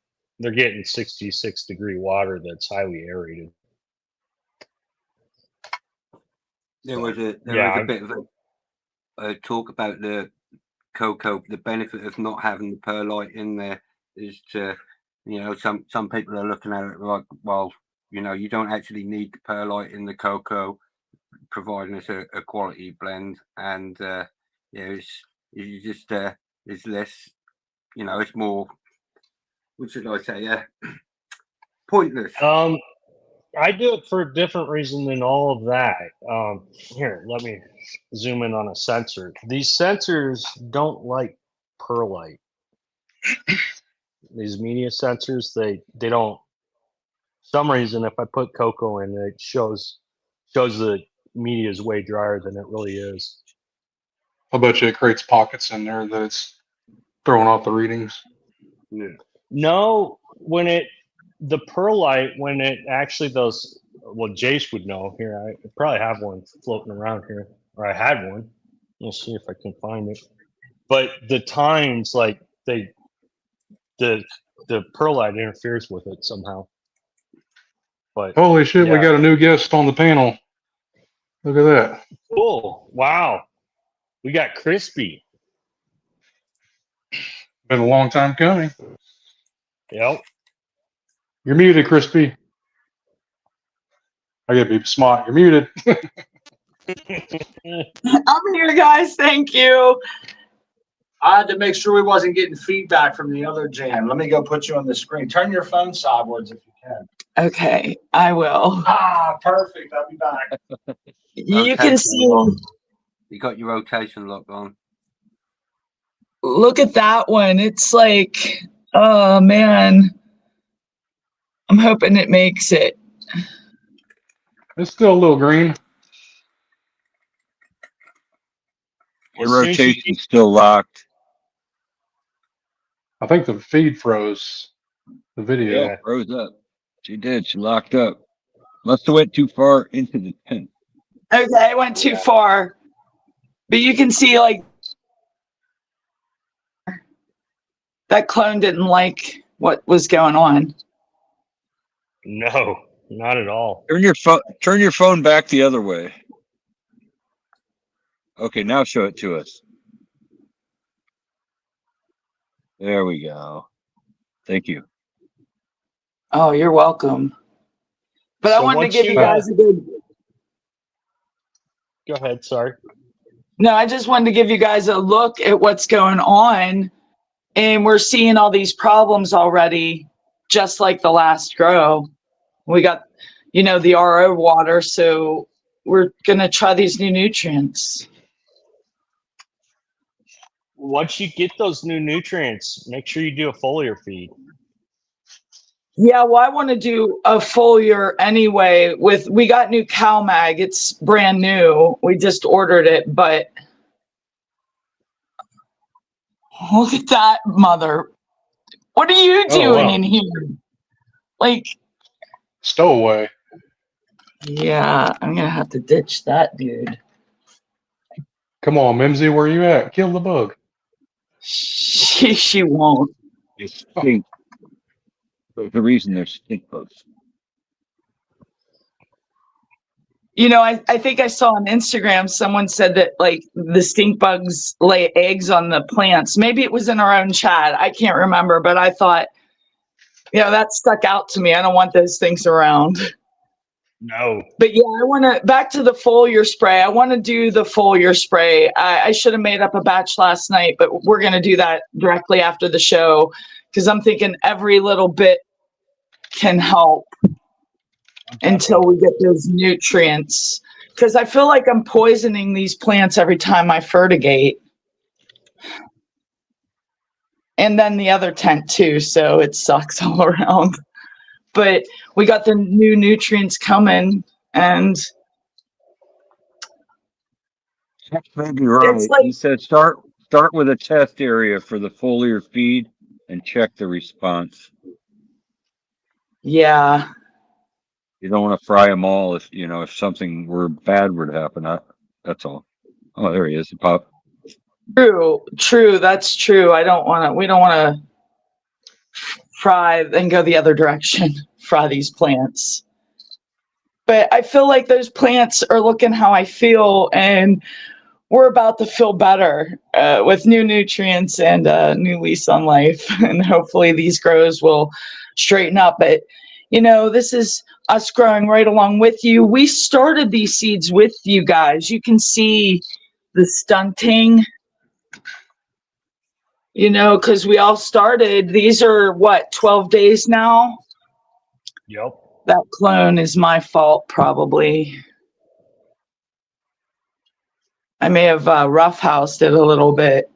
66-degree water that's highly aerated. There was a bit of a talk about the cocoa. The benefit of not having the perlite in there is to, some people are looking at it like, well, you don't actually need the perlite in the cocoa, providing us a quality blend, and it's less, it's more. What should I say? Pointless. I do it for a different reason than all of that. Here, let me zoom in on a sensor. These sensors don't like perlite. These media sensors, they don't. For some reason, if I put cocoa in, it shows the media is way drier than it really is. I bet you it creates pockets in there that it's throwing off the readings. Yeah. No, the perlite, when it actually those, well, Jace would know here. I probably have one floating around here, or I had one. Let's see if I can find it. But the times, like the perlite interferes with it somehow. But Holy shit, yeah. We got a new guest on the panel. Look at that. Cool. Wow. We got Crispy. Been a long time coming. Yep. You're muted, Crispy. I gotta be smart. You're muted. I'm here, guys. Thank you. I had to make sure we wasn't getting feedback from the other jam. Let me go put you on the screen. Turn your phone sideways if you can. Okay, I will. Ah, perfect. I'll be back. You can see. You got your rotation lock on. Look at that one. It's like, oh man. I'm hoping it makes it. It's still a little green. Your rotation's still locked. I think the feed froze. The video. Yeah, froze up. She did. She locked up. Must have went too far into the tent. Okay, I went too far. But you can see like that clone didn't like what was going on. No, not at all. Turn your phone back the other way. Okay, now show it to us. There we go. Thank you. Oh, you're welcome. But I So wanted to once give you you, guys a good. Go ahead. Sorry. No, I just wanted to give you guys a look at what's going on. And we're seeing all these problems already, just like the last grow. We got, the RO water, so we're going to try these new nutrients. Once you get those new nutrients, make sure you do a foliar feed. Yeah, well, I want to do a foliar anyway. We got new CalMag. It's brand new. We just ordered it, but look at that, mother. What are you doing in here? Like, Stowaway. yeah, I'm gonna have to ditch that dude. Come on, Mimsy, where you at? Kill the bug. She won't. They stink. There's the reason they're stink bugs. I think I saw on Instagram someone said that like the stink bugs lay eggs on the plants. Maybe it was in our own chat. I can't remember, but I thought, that stuck out to me. I don't want those things around. No. But yeah, I want to back to the foliar spray. I want to do the foliar spray. I should have made up a batch last night, but we're going to do that directly after the show because I'm thinking every little bit can help until we get those nutrients. Because I feel like I'm poisoning these plants every time I fertigate. And then the other tent too, so it sucks all around. But we got the new nutrients coming, and Maybe right. it's like, He said start with a test area for the foliar feed and check the response. yeah. You don't want to fry them all if something bad were to happen. That's all. Oh, there he is. He popped. True. That's true. We don't want to fry and go the other direction, fry these plants. But I feel like those plants are looking how I feel, and we're about to feel better with new nutrients and a new lease on life. And hopefully these grows will straighten up. But, this is us growing right along with you. We started these seeds with you guys. You can see the stunting, because we all started. These are 12 days now? Yep. That clone is my fault, probably. I may have roughhoused it a little bit.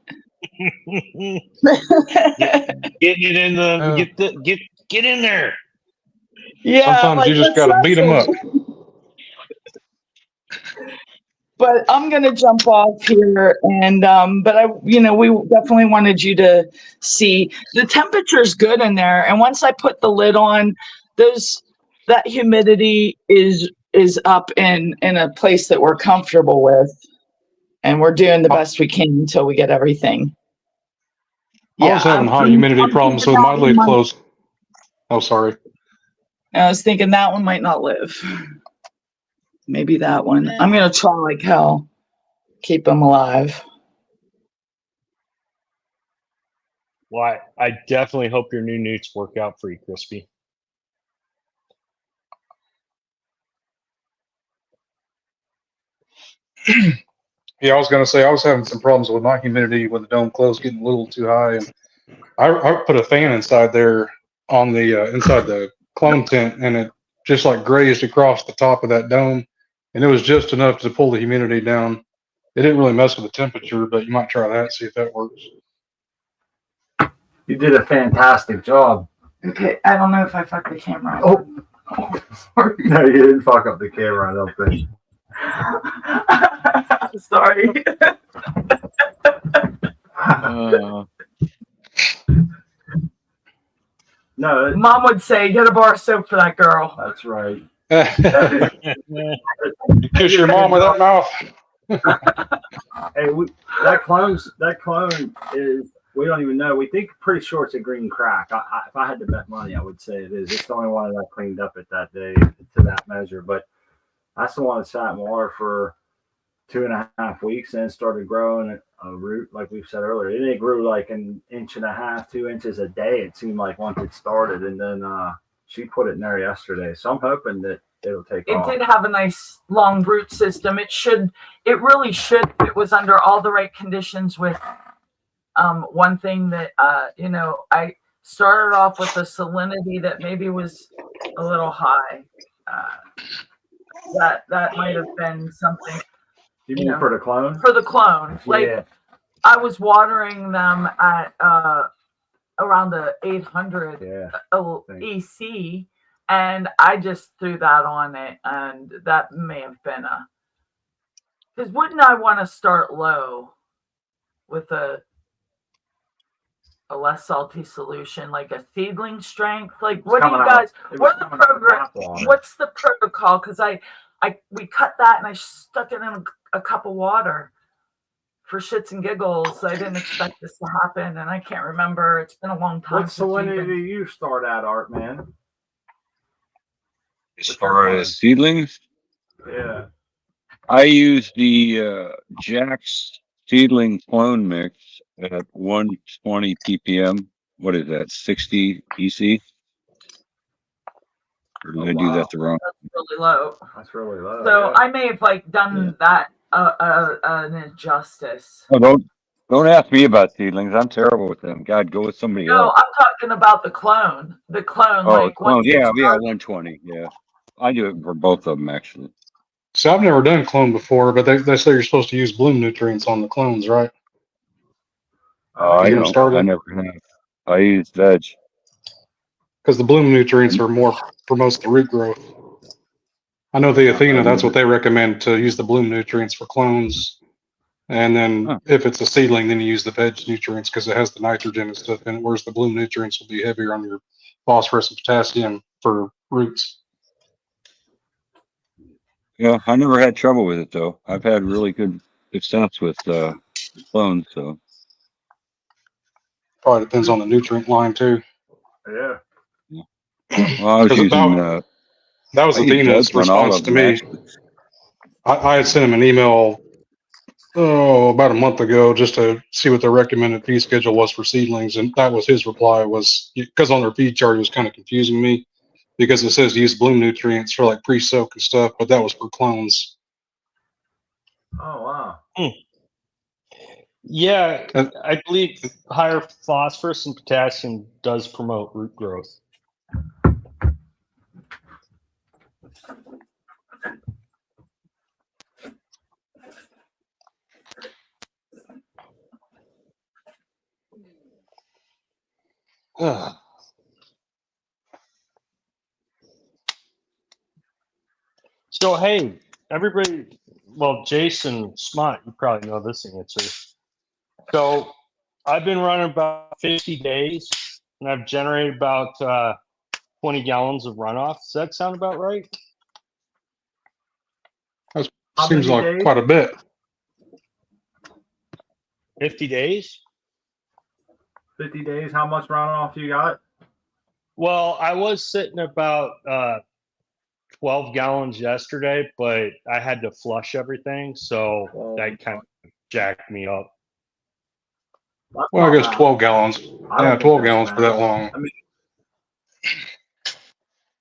Get it in the get in there. Yeah. Sometimes you just gotta beat them up. But I'm gonna jump off here, and but we definitely wanted you to see the temperature's good in there. And once I put the lid on, that humidity is up in a place that we're comfortable with, and we're doing the best we can until we get everything. I was having high humidity problems with my lid closed. Oh, sorry. I was thinking that one might not live. Maybe that one. I'm going to try like hell. Keep them alive. Well, I definitely hope your new newts work out for you, Crispy. Yeah, I was going to say I was having some problems with my humidity with the dome closed, getting a little too high, and I put a fan inside there on the inside the clone tent, and it just like grazed across the top of that dome, and it was just enough to pull the humidity down. It didn't really mess with the temperature, but you might try that, see if that works. You did a fantastic job. Okay, I don't know if I fucked the camera. Oh, Sorry. No, you didn't fuck up the camera, I don't think. Sorry. No, Mom would say, "Get a bar of soap for that girl." that's right. You kiss your mom with that mouth. Hey, that clone is, we don't even know. We think pretty sure it's a green crack. If I had to bet money, I would say it is. It's the only one that I cleaned up at that day to that measure. But that's the one that sat in water for 2.5 weeks and started growing a root, like we've said earlier. It grew like an 1.5 2 inches a day. It seemed like once it started, and then she put it in there yesterday. So I'm hoping that it'll take off. It did have a nice long root system. It really should. It was under all the right conditions. With one thing that I started off with a salinity that maybe was a little high. That might have been something. You mean for the clone? For the clone, like I was watering them at around the 800 EC, and I just threw that on it, and that may have been because wouldn't I want to start low with a less salty solution, like a seedling strength? Like, what do you guys? What's the program? What's the protocol? Because we cut that and I stuck it in a cup of water for shits and giggles. I didn't expect this to happen, and I can't remember. It's been a long time. What salinity do you start at, Art Man? As far as seedlings, Yeah, I use the Jack's seedling clone mix at 120 ppm. What is that? 60 EC? Or did I do that the wrong? That's really low. That's really low. So I may have done that an injustice. Oh, don't ask me about seedlings. I'm terrible with them. God, go with somebody else. No, I'm talking about the clone. The clone. Oh, clone. Yeah, 120. Yeah, I do it for both of them actually. So I've never done clone before, but they say you're supposed to use bloom nutrients on the clones, right? I never have. I use veg. Because the bloom nutrients are more promotes the root growth. I know the Athena, that's what they recommend, to use the bloom nutrients for clones. And then if it's a seedling, then you use the veg nutrients because it has the nitrogen and stuff in it, whereas the bloom nutrients will be heavier on your phosphorus and potassium for roots. Yeah, I never had trouble with it though. I've had really good success with clones. So probably depends on the nutrient line too. Yeah. Well, I was using that was Athena's response to me. I had sent him an email about a month ago just to see what their recommended feed schedule was for seedlings, and that was his reply. Was because on their feed chart it was kind of confusing me because it says use bloom nutrients for like pre-soak and stuff, but that was for clones. Oh wow. Yeah, I believe higher phosphorus and potassium does promote root growth. So, hey, everybody, well, Jason Smott, you probably know this answer. So, I've been running about 50 days, and I've generated about 20 gallons of runoff. Does that sound about right? That seems like quite a bit. 50 days? 50 days, how much runoff you got? Well, I was sitting about 12 gallons yesterday, but I had to flush everything, so that kind of jacked me up. Well, I guess 12 gallons. Yeah, 12 gallons for that long. I mean,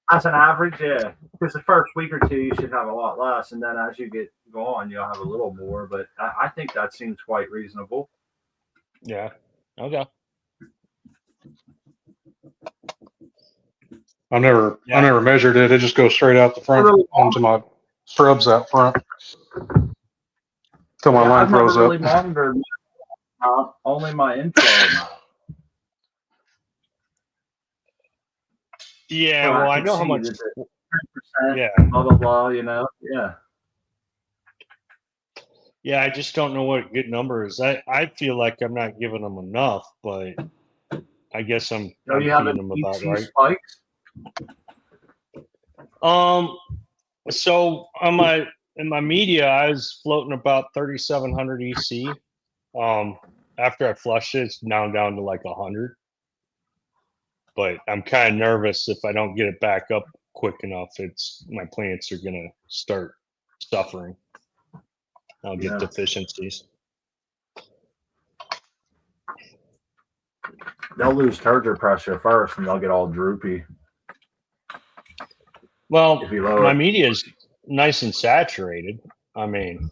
as an average, yeah. Because the first week or two, you should have a lot less, and then as you get going, you'll have a little more. But I think that seems quite reasonable. Yeah. Okay. I never measured it. It just goes straight out the front onto my shrubs out front till my line throws really up. Monitored only my inflow. Yeah, well, I know how much. 10%, yeah. Blah blah blah. Yeah. Yeah, I just don't know what a good number is. I feel like I'm not giving them enough, but I guess I'm you have feeding them any about EC right. spikes? So on my media, I was floating about 3,700 EC. After I flushed it, it's now down to like 100. But I'm kind of nervous if I don't get it back up quick enough. My plants are gonna start suffering. I'll get deficiencies. They'll lose turgor pressure first, and they'll get all droopy. Well, If you lower my it. media is nice and saturated. I mean,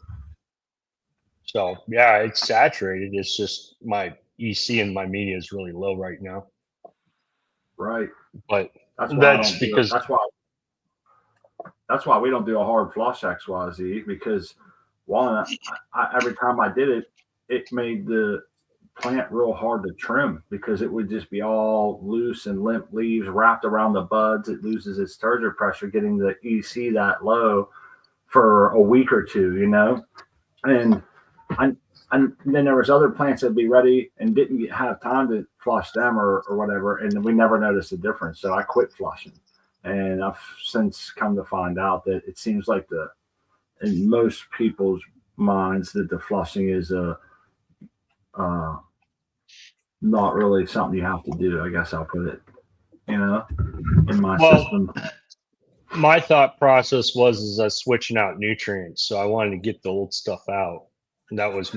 so yeah, it's saturated. It's just my EC and my media is really low right now. Right. But That's why that's because that's why we don't do a hard flush XYZ, because one, every time I did it, it made the plant real hard to trim because it would just be all loose and limp leaves wrapped around the buds. It loses its turgor pressure, getting the EC that low for a week or two, you know. And then there was other plants that'd be ready and didn't have time to flush them or whatever, and we never noticed a difference. So I quit flushing, and I've since come to find out that it seems like in most people's minds that the flushing is not really something you have to do. I guess I'll put it, in my system. My thought process was I was switching out nutrients, so I wanted to get the old stuff out. And that was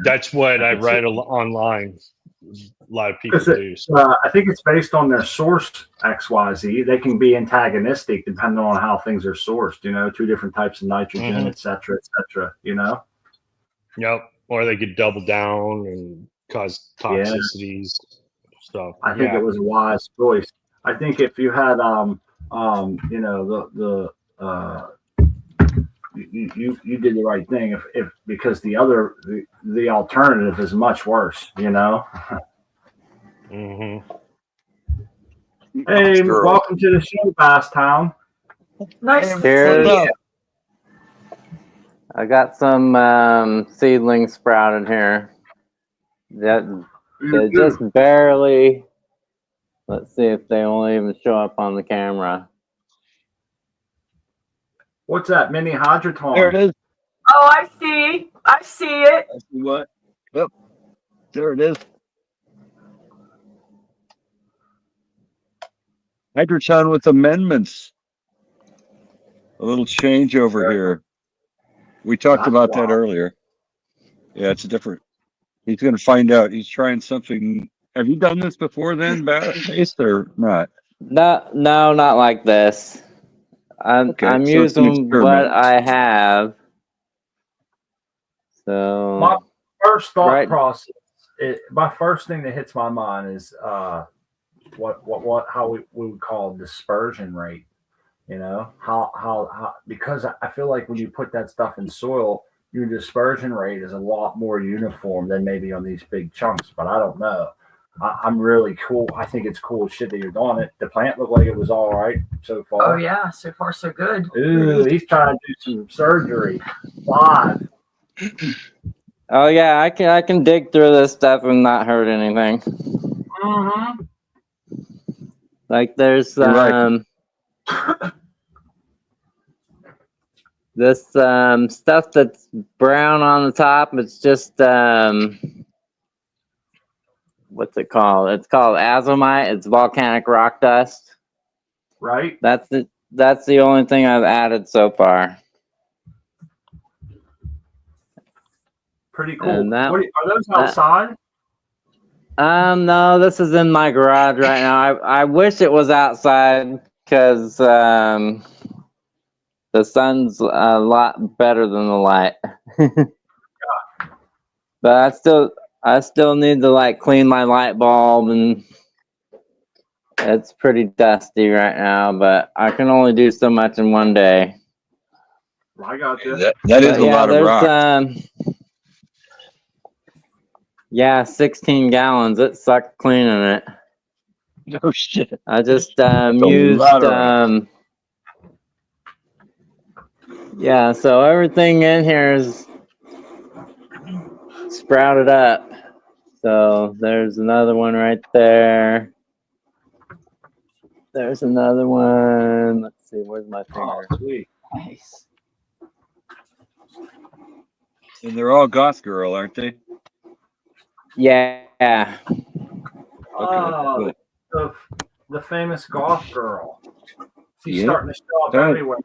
that's what I read online. A lot of people do. So. I think it's based on their source XYZ. They can be antagonistic depending on how things are sourced. 2 different types of nitrogen, et cetera, Yep. Or they could double down and cause toxicities. So I think it was a wise choice. I think if you had you did the right thing if because the alternative is much worse, Mm-hmm. Hey, welcome to the show, Bass Town. Nice to see Cheers. you. I got some seedlings sprouted here. They're just barely. Let's see if they will even show up on the camera. What's that, mini hydroton? There it is. Oh, I see it. I see what? Yep. There it is. Hydroton with amendments. A little change over here. We talked about that earlier. Yeah, it's different. He's going to find out. He's trying something. Have you done this before then, Base, or not? No, not like this. I'm using what I have. So my first thought process, my first thing that hits my mind is how we would call dispersion rate. How because I feel like when you put that stuff in soil, your dispersion rate is a lot more uniform than maybe on these big chunks. But I don't know. I'm really cool. I think it's cool shit that you're doing it. The plant looked like it was all right so far. Oh yeah, so far so good. Ooh, he's trying to do some surgery live. Oh yeah, I can dig through this stuff and not hurt anything. Mm-hmm. Like there's this stuff that's brown on the top. It's just what's it called? It's called azomite. It's volcanic rock dust. Right. That's the only thing I've added so far. Pretty cool. Are those outside? No, this is in my garage right now. I wish it was outside because the sun's a lot better than the light. But I still need to clean my light bulb, and it's pretty dusty right now, but I can only do so much in one day. I got you. That is a lot of rock. 16 gallons. It sucked cleaning it. No shit. I just used so everything in here is sprouted up. So there's another one right there. There's another one. Let's see, where's my finger? Oh, sweet. Nice. And they're all Goth Girl, aren't they? Yeah. Oh, cool. the famous goth girl. She's Yep. starting to show up Right. everywhere.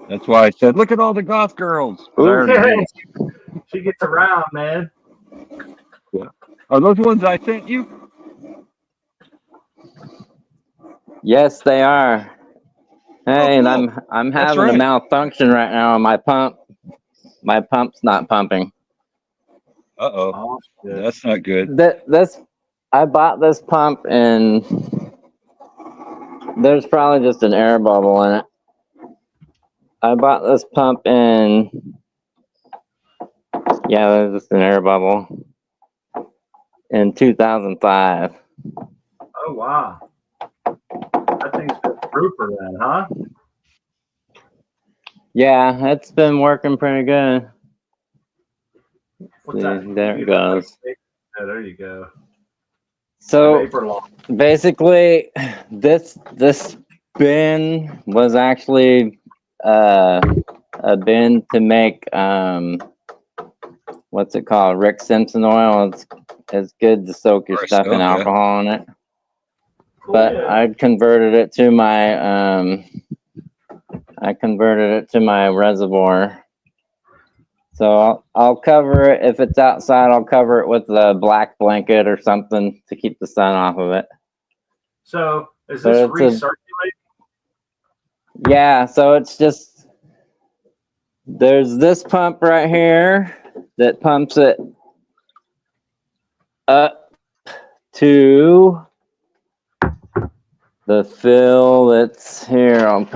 That's why I said, look at all the Goth Girls. Ooh. She gets around, man. Are those ones I sent you? Yes, they are. Hey, and cool. I'm That's having a right. malfunction right now on my pump. My pump's not pumping. Uh-oh. Oh, shit. That's not good. I bought this pump and there's probably just an air bubble in it. I bought this pump in, yeah, there's just an air bubble in 2005. Oh, wow. That thing's been a trooper then, huh? Yeah, it's been working pretty good. What's See, that? there it goes. Yeah, there you go. So Vapor lock. basically, this bin was actually a bin to make what's it called? Rick Simpson oil. It's good to soak your stuff in alcohol in it. Cool. But I converted it to my reservoir. So I'll cover it. If it's outside, I'll cover it with a black blanket or something to keep the sun off of it. So is this recirculating? Yeah, so it's just, there's this pump right here that pumps it up to the fill that's here. I'll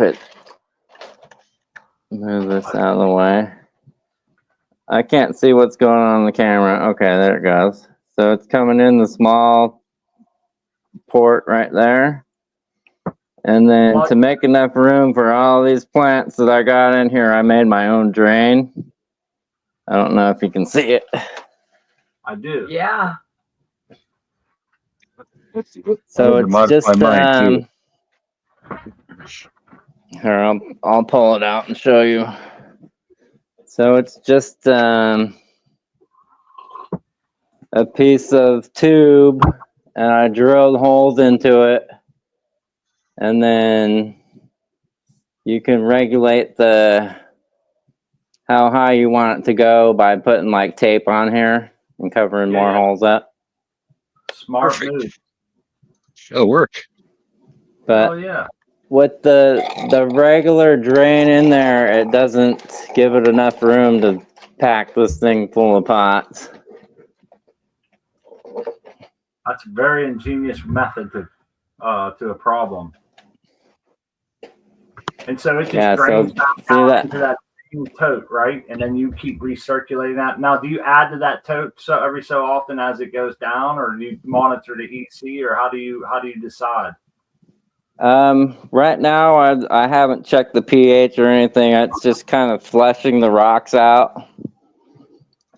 move this out of the way. I can't see what's going on the camera. Okay, there it goes. So it's coming in the small port right there. And then to make enough room for all these plants that I got in here, I made my own drain. I don't know if you can see it. I do. Yeah. So it's just here, I'll pull it out and show you. So it's just a piece of tube, and I drilled holes into it, and then you can regulate how high you want it to go by putting like tape on here and covering more holes up. Smart move. It'll work. But oh yeah. With the regular drain in there, it doesn't give it enough room to pack this thing full of pots. That's a very ingenious method to a problem. And so it just drains down into that same tote, right? And then you keep recirculating that. Now, do you add to that tote every so often as it goes down, or do you monitor the EC, or how do you decide? Right now, I haven't checked the pH or anything. It's just kind of fleshing the rocks out.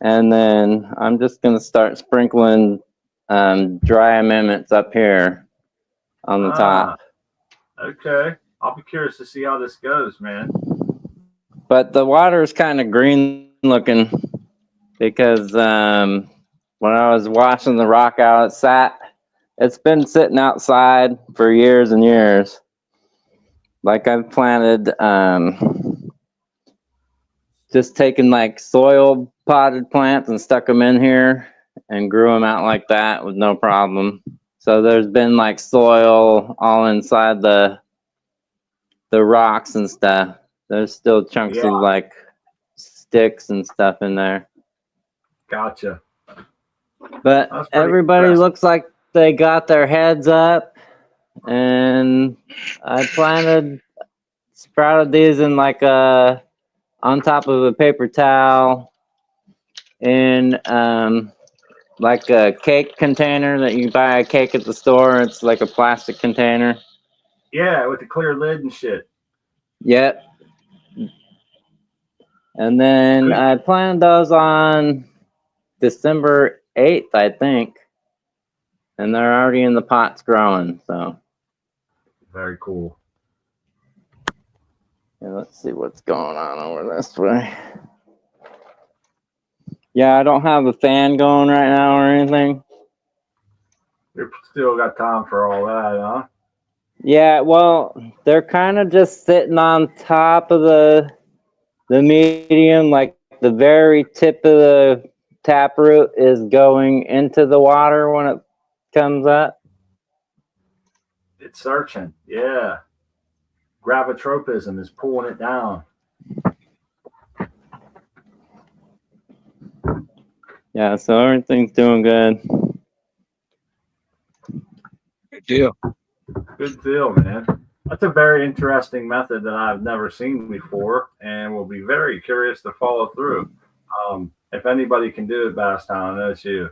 And then I'm just going to start sprinkling dry amendments up here on the top. Okay. I'll be curious to see how this goes, man. But the water is kind of green looking because when I was washing the rock out, it's been sitting outside for years and years. Like I've planted, just taken like soil potted plants and stuck them in here and grew them out like that with no problem. So there's been like soil all inside the rocks and stuff. There's still chunks of like sticks and stuff in there. Gotcha. But everybody looks like they got their heads up, and I sprouted these in like on top of a paper towel in like a cake container that you buy a cake at the store. It's like a plastic container. Yeah, with the clear lid and shit. Yep. And then I planted those on December 8th, I think. And they're already in the pots growing, so. Very cool. Yeah, let's see what's going on over this way. Yeah, I don't have a fan going right now or anything. You've still got time for all that, huh? Yeah, well, they're kind of just sitting on top of the medium, like the very tip of the taproot is going into the water when it comes up. It's searching. Yeah. Gravitropism is pulling it down. Yeah, so everything's doing good. Good deal. Good deal, man. That's a very interesting method that I've never seen before and will be very curious to follow through. If anybody can do it, Basstown, I know it's you.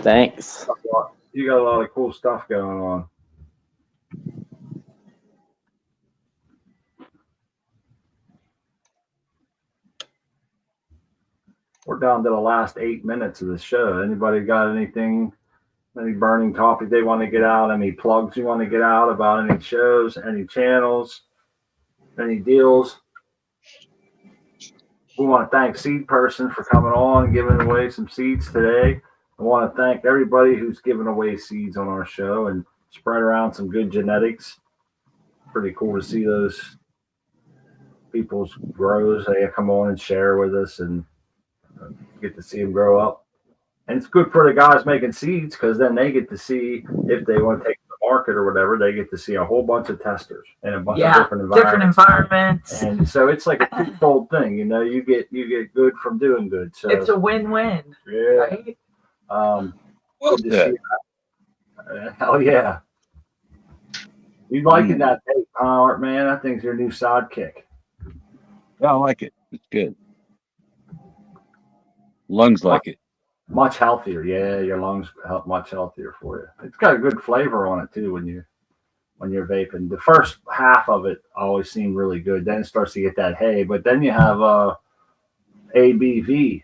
Thanks. You got a lot of cool stuff going on. We're down to the last 8 minutes of the show. Anybody got anything, any burning topic they want to get out? Any plugs you want to get out about any shows, any channels, any deals? We want to thank Seed Person for coming on and giving away some seeds today. I want to thank everybody who's given away seeds on our show and spread around some good genetics. Pretty cool to see those people's grows. They come on and share with us and get to see them grow up. And it's good for the guys making seeds because then they get to see if they want to take to the market or whatever, they get to see a whole bunch of testers and a bunch of different environments. And so it's like a twofold thing, you know, you get good from doing good. So it's a win-win. Yeah. Right? Good to see that. Hell yeah. You liking that tape, Art, man? That thing's your new sidekick. Yeah, I like it. It's good. Lungs like it. Much healthier. Yeah, your lungs much healthier for you. It's got a good flavor on it too when you're vaping. The first half of it always seemed really good. Then it starts to get that hay, but then you have ABV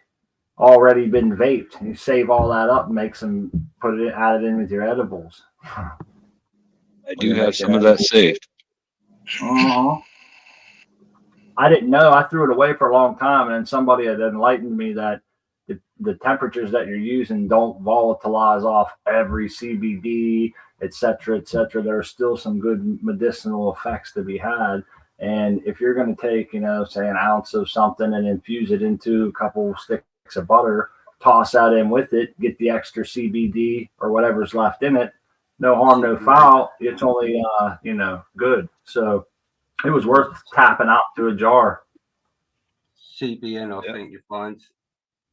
already been vaped. You save all that up and make some, add it in with your edibles. I do have some of that saved. Uh-huh. I didn't know. I threw it away for a long time, and then somebody had enlightened me that the temperatures that you're using don't volatilize off every CBD, et cetera, et cetera. There are still some good medicinal effects to be had. And if you're going to take, say an ounce of something and infuse it into a couple sticks of butter, toss that in with it, get the extra CBD or whatever's left in it. No harm, no foul. It's only, good. So it was worth tapping out to a jar. CBN, I think you find.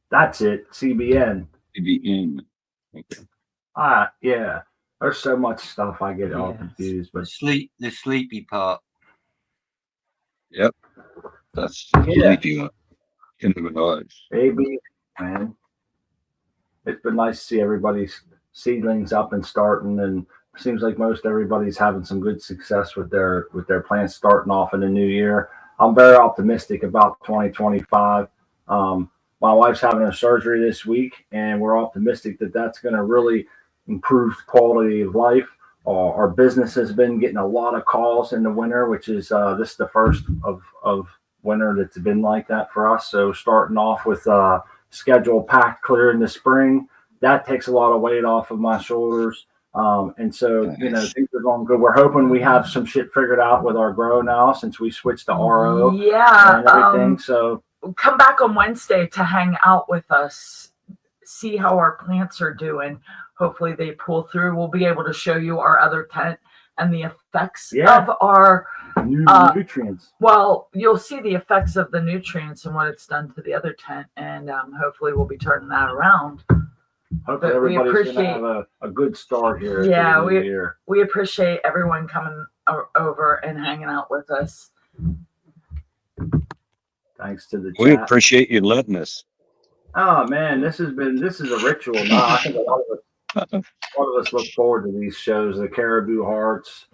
That's it. CBN. CBN. Okay. Yeah. There's so much stuff I get all confused. But the sleepy part. Yep. That's the sleepy one. Baby, man. It's been nice to see everybody's seedlings up and starting, and it seems like most everybody's having some good success with their plants starting off in the new year. I'm very optimistic about 2025. My wife's having a surgery this week, and we're optimistic that that's going to really improve quality of life. Our business has been getting a lot of calls in the winter, which is this is the first of winter that's been like that for us. So starting off with schedule packed clear in the spring, that takes a lot of weight off of my shoulders. And so, things are going good. We're hoping we have some shit figured out with our grow now since we switched to RO and everything. So come back on Wednesday to hang out with us, see how our plants are doing. Hopefully they pull through. We'll be able to show you our other tent and the effects of our nutrients. Well, you'll see the effects of the nutrients and what it's done to the other tent. And hopefully we'll be turning that around. Hopefully everybody's going to have a good start here. Yeah, we appreciate everyone coming over and hanging out with us. Thanks to the chat. We appreciate you letting us. Oh man, this is a ritual now. I think a lot of us look forward to these shows. The Caribou Hearts,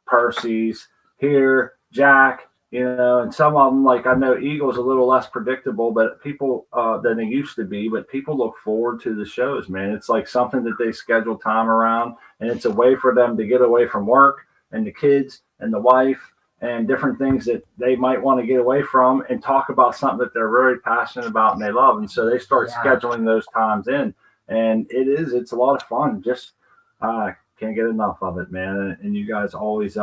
Percy's here, Jack, and some of them, like I know Eagle's a little less predictable, but people than they used to be. But people look forward to the shows, man. It's like something that they schedule time around, and it's a way for them to get away from work and the kids and the wife and different things that they might want to get away from and talk about something that they're very passionate about and they love. And so they start scheduling those times in, and it's a lot of fun. Just can't get enough of it, man. And you guys always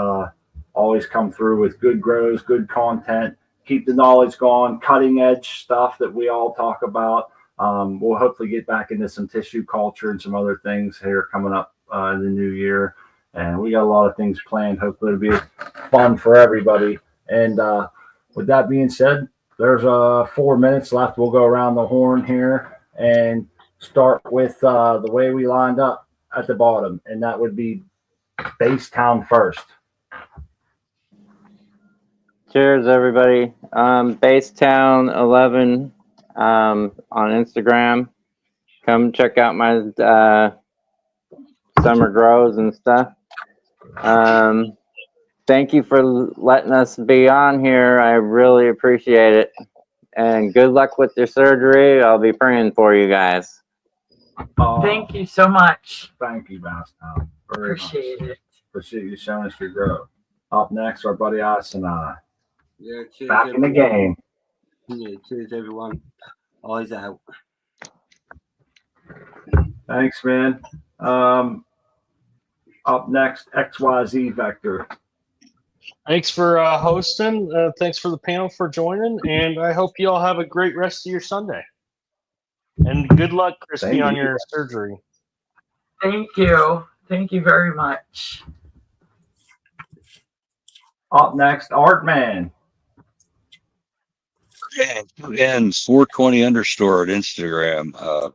come through with good grows, good content, keep the knowledge going, cutting edge stuff that we all talk about. We'll hopefully get back into some tissue culture and some other things here coming up in the new year. And we got a lot of things planned. Hopefully it'll be fun for everybody. And with that being said, there's 4 minutes left. We'll go around the horn here and start with the way we lined up at the bottom. And that would be Basetown first. Cheers, everybody. Basetown 11 on Instagram. Come check out my summer grows and stuff. Thank you for letting us be on here. I really appreciate it. And good luck with your surgery. I'll be praying for you guys. Thank you so much. Thank you, Basetown. Appreciate it. Appreciate you showing us your growth. Up next, our buddy Isanai. Yeah, cheers, Back in the game. Yeah, cheers, everyone. Eyes out. Thanks, man. Up next, XYZ Vector. Thanks for hosting. Thanks for the panel for joining, and I hope you all have a great rest of your Sunday. And good luck, Crispy, on your surgery. Thank you. Thank you very much. Up next, Artman. And 420 underscore at Instagram.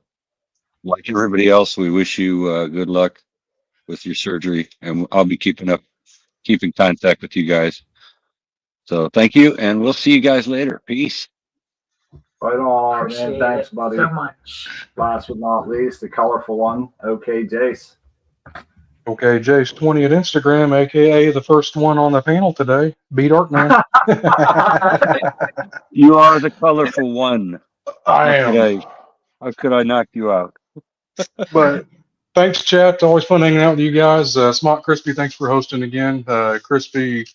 Like everybody else, we wish you good luck with your surgery, and I'll be keeping contact with you guys. So thank you, and we'll see you guys later. Peace. Right on, Appreciate man. Thanks, it buddy. so much. Last but not least, the colorful one. Okay, Jace. Okay, Jace 20 at Instagram, aka the first one on the panel today. Beat Artman. You are the colorful one. I am. How could I knock you out? But thanks, chat. It's always fun hanging out with you guys. Smart Crispy, thanks for hosting again. Crispy,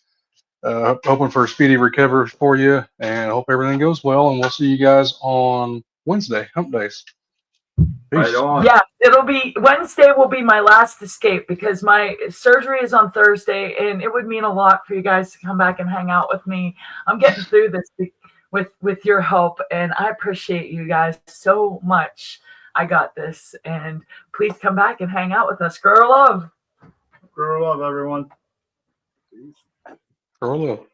hoping for a speedy recovery for you, and I hope everything goes well. And we'll see you guys on Wednesday, Hump Days. Peace. Right on. Yeah, it'll be Wednesday will be my last escape because my surgery is on Thursday, and it would mean a lot for you guys to come back and hang out with me. I'm getting through this with your help, and I appreciate you guys so much. I got this, and please come back and hang out with us. Girl love. Girl love, everyone. Girl love.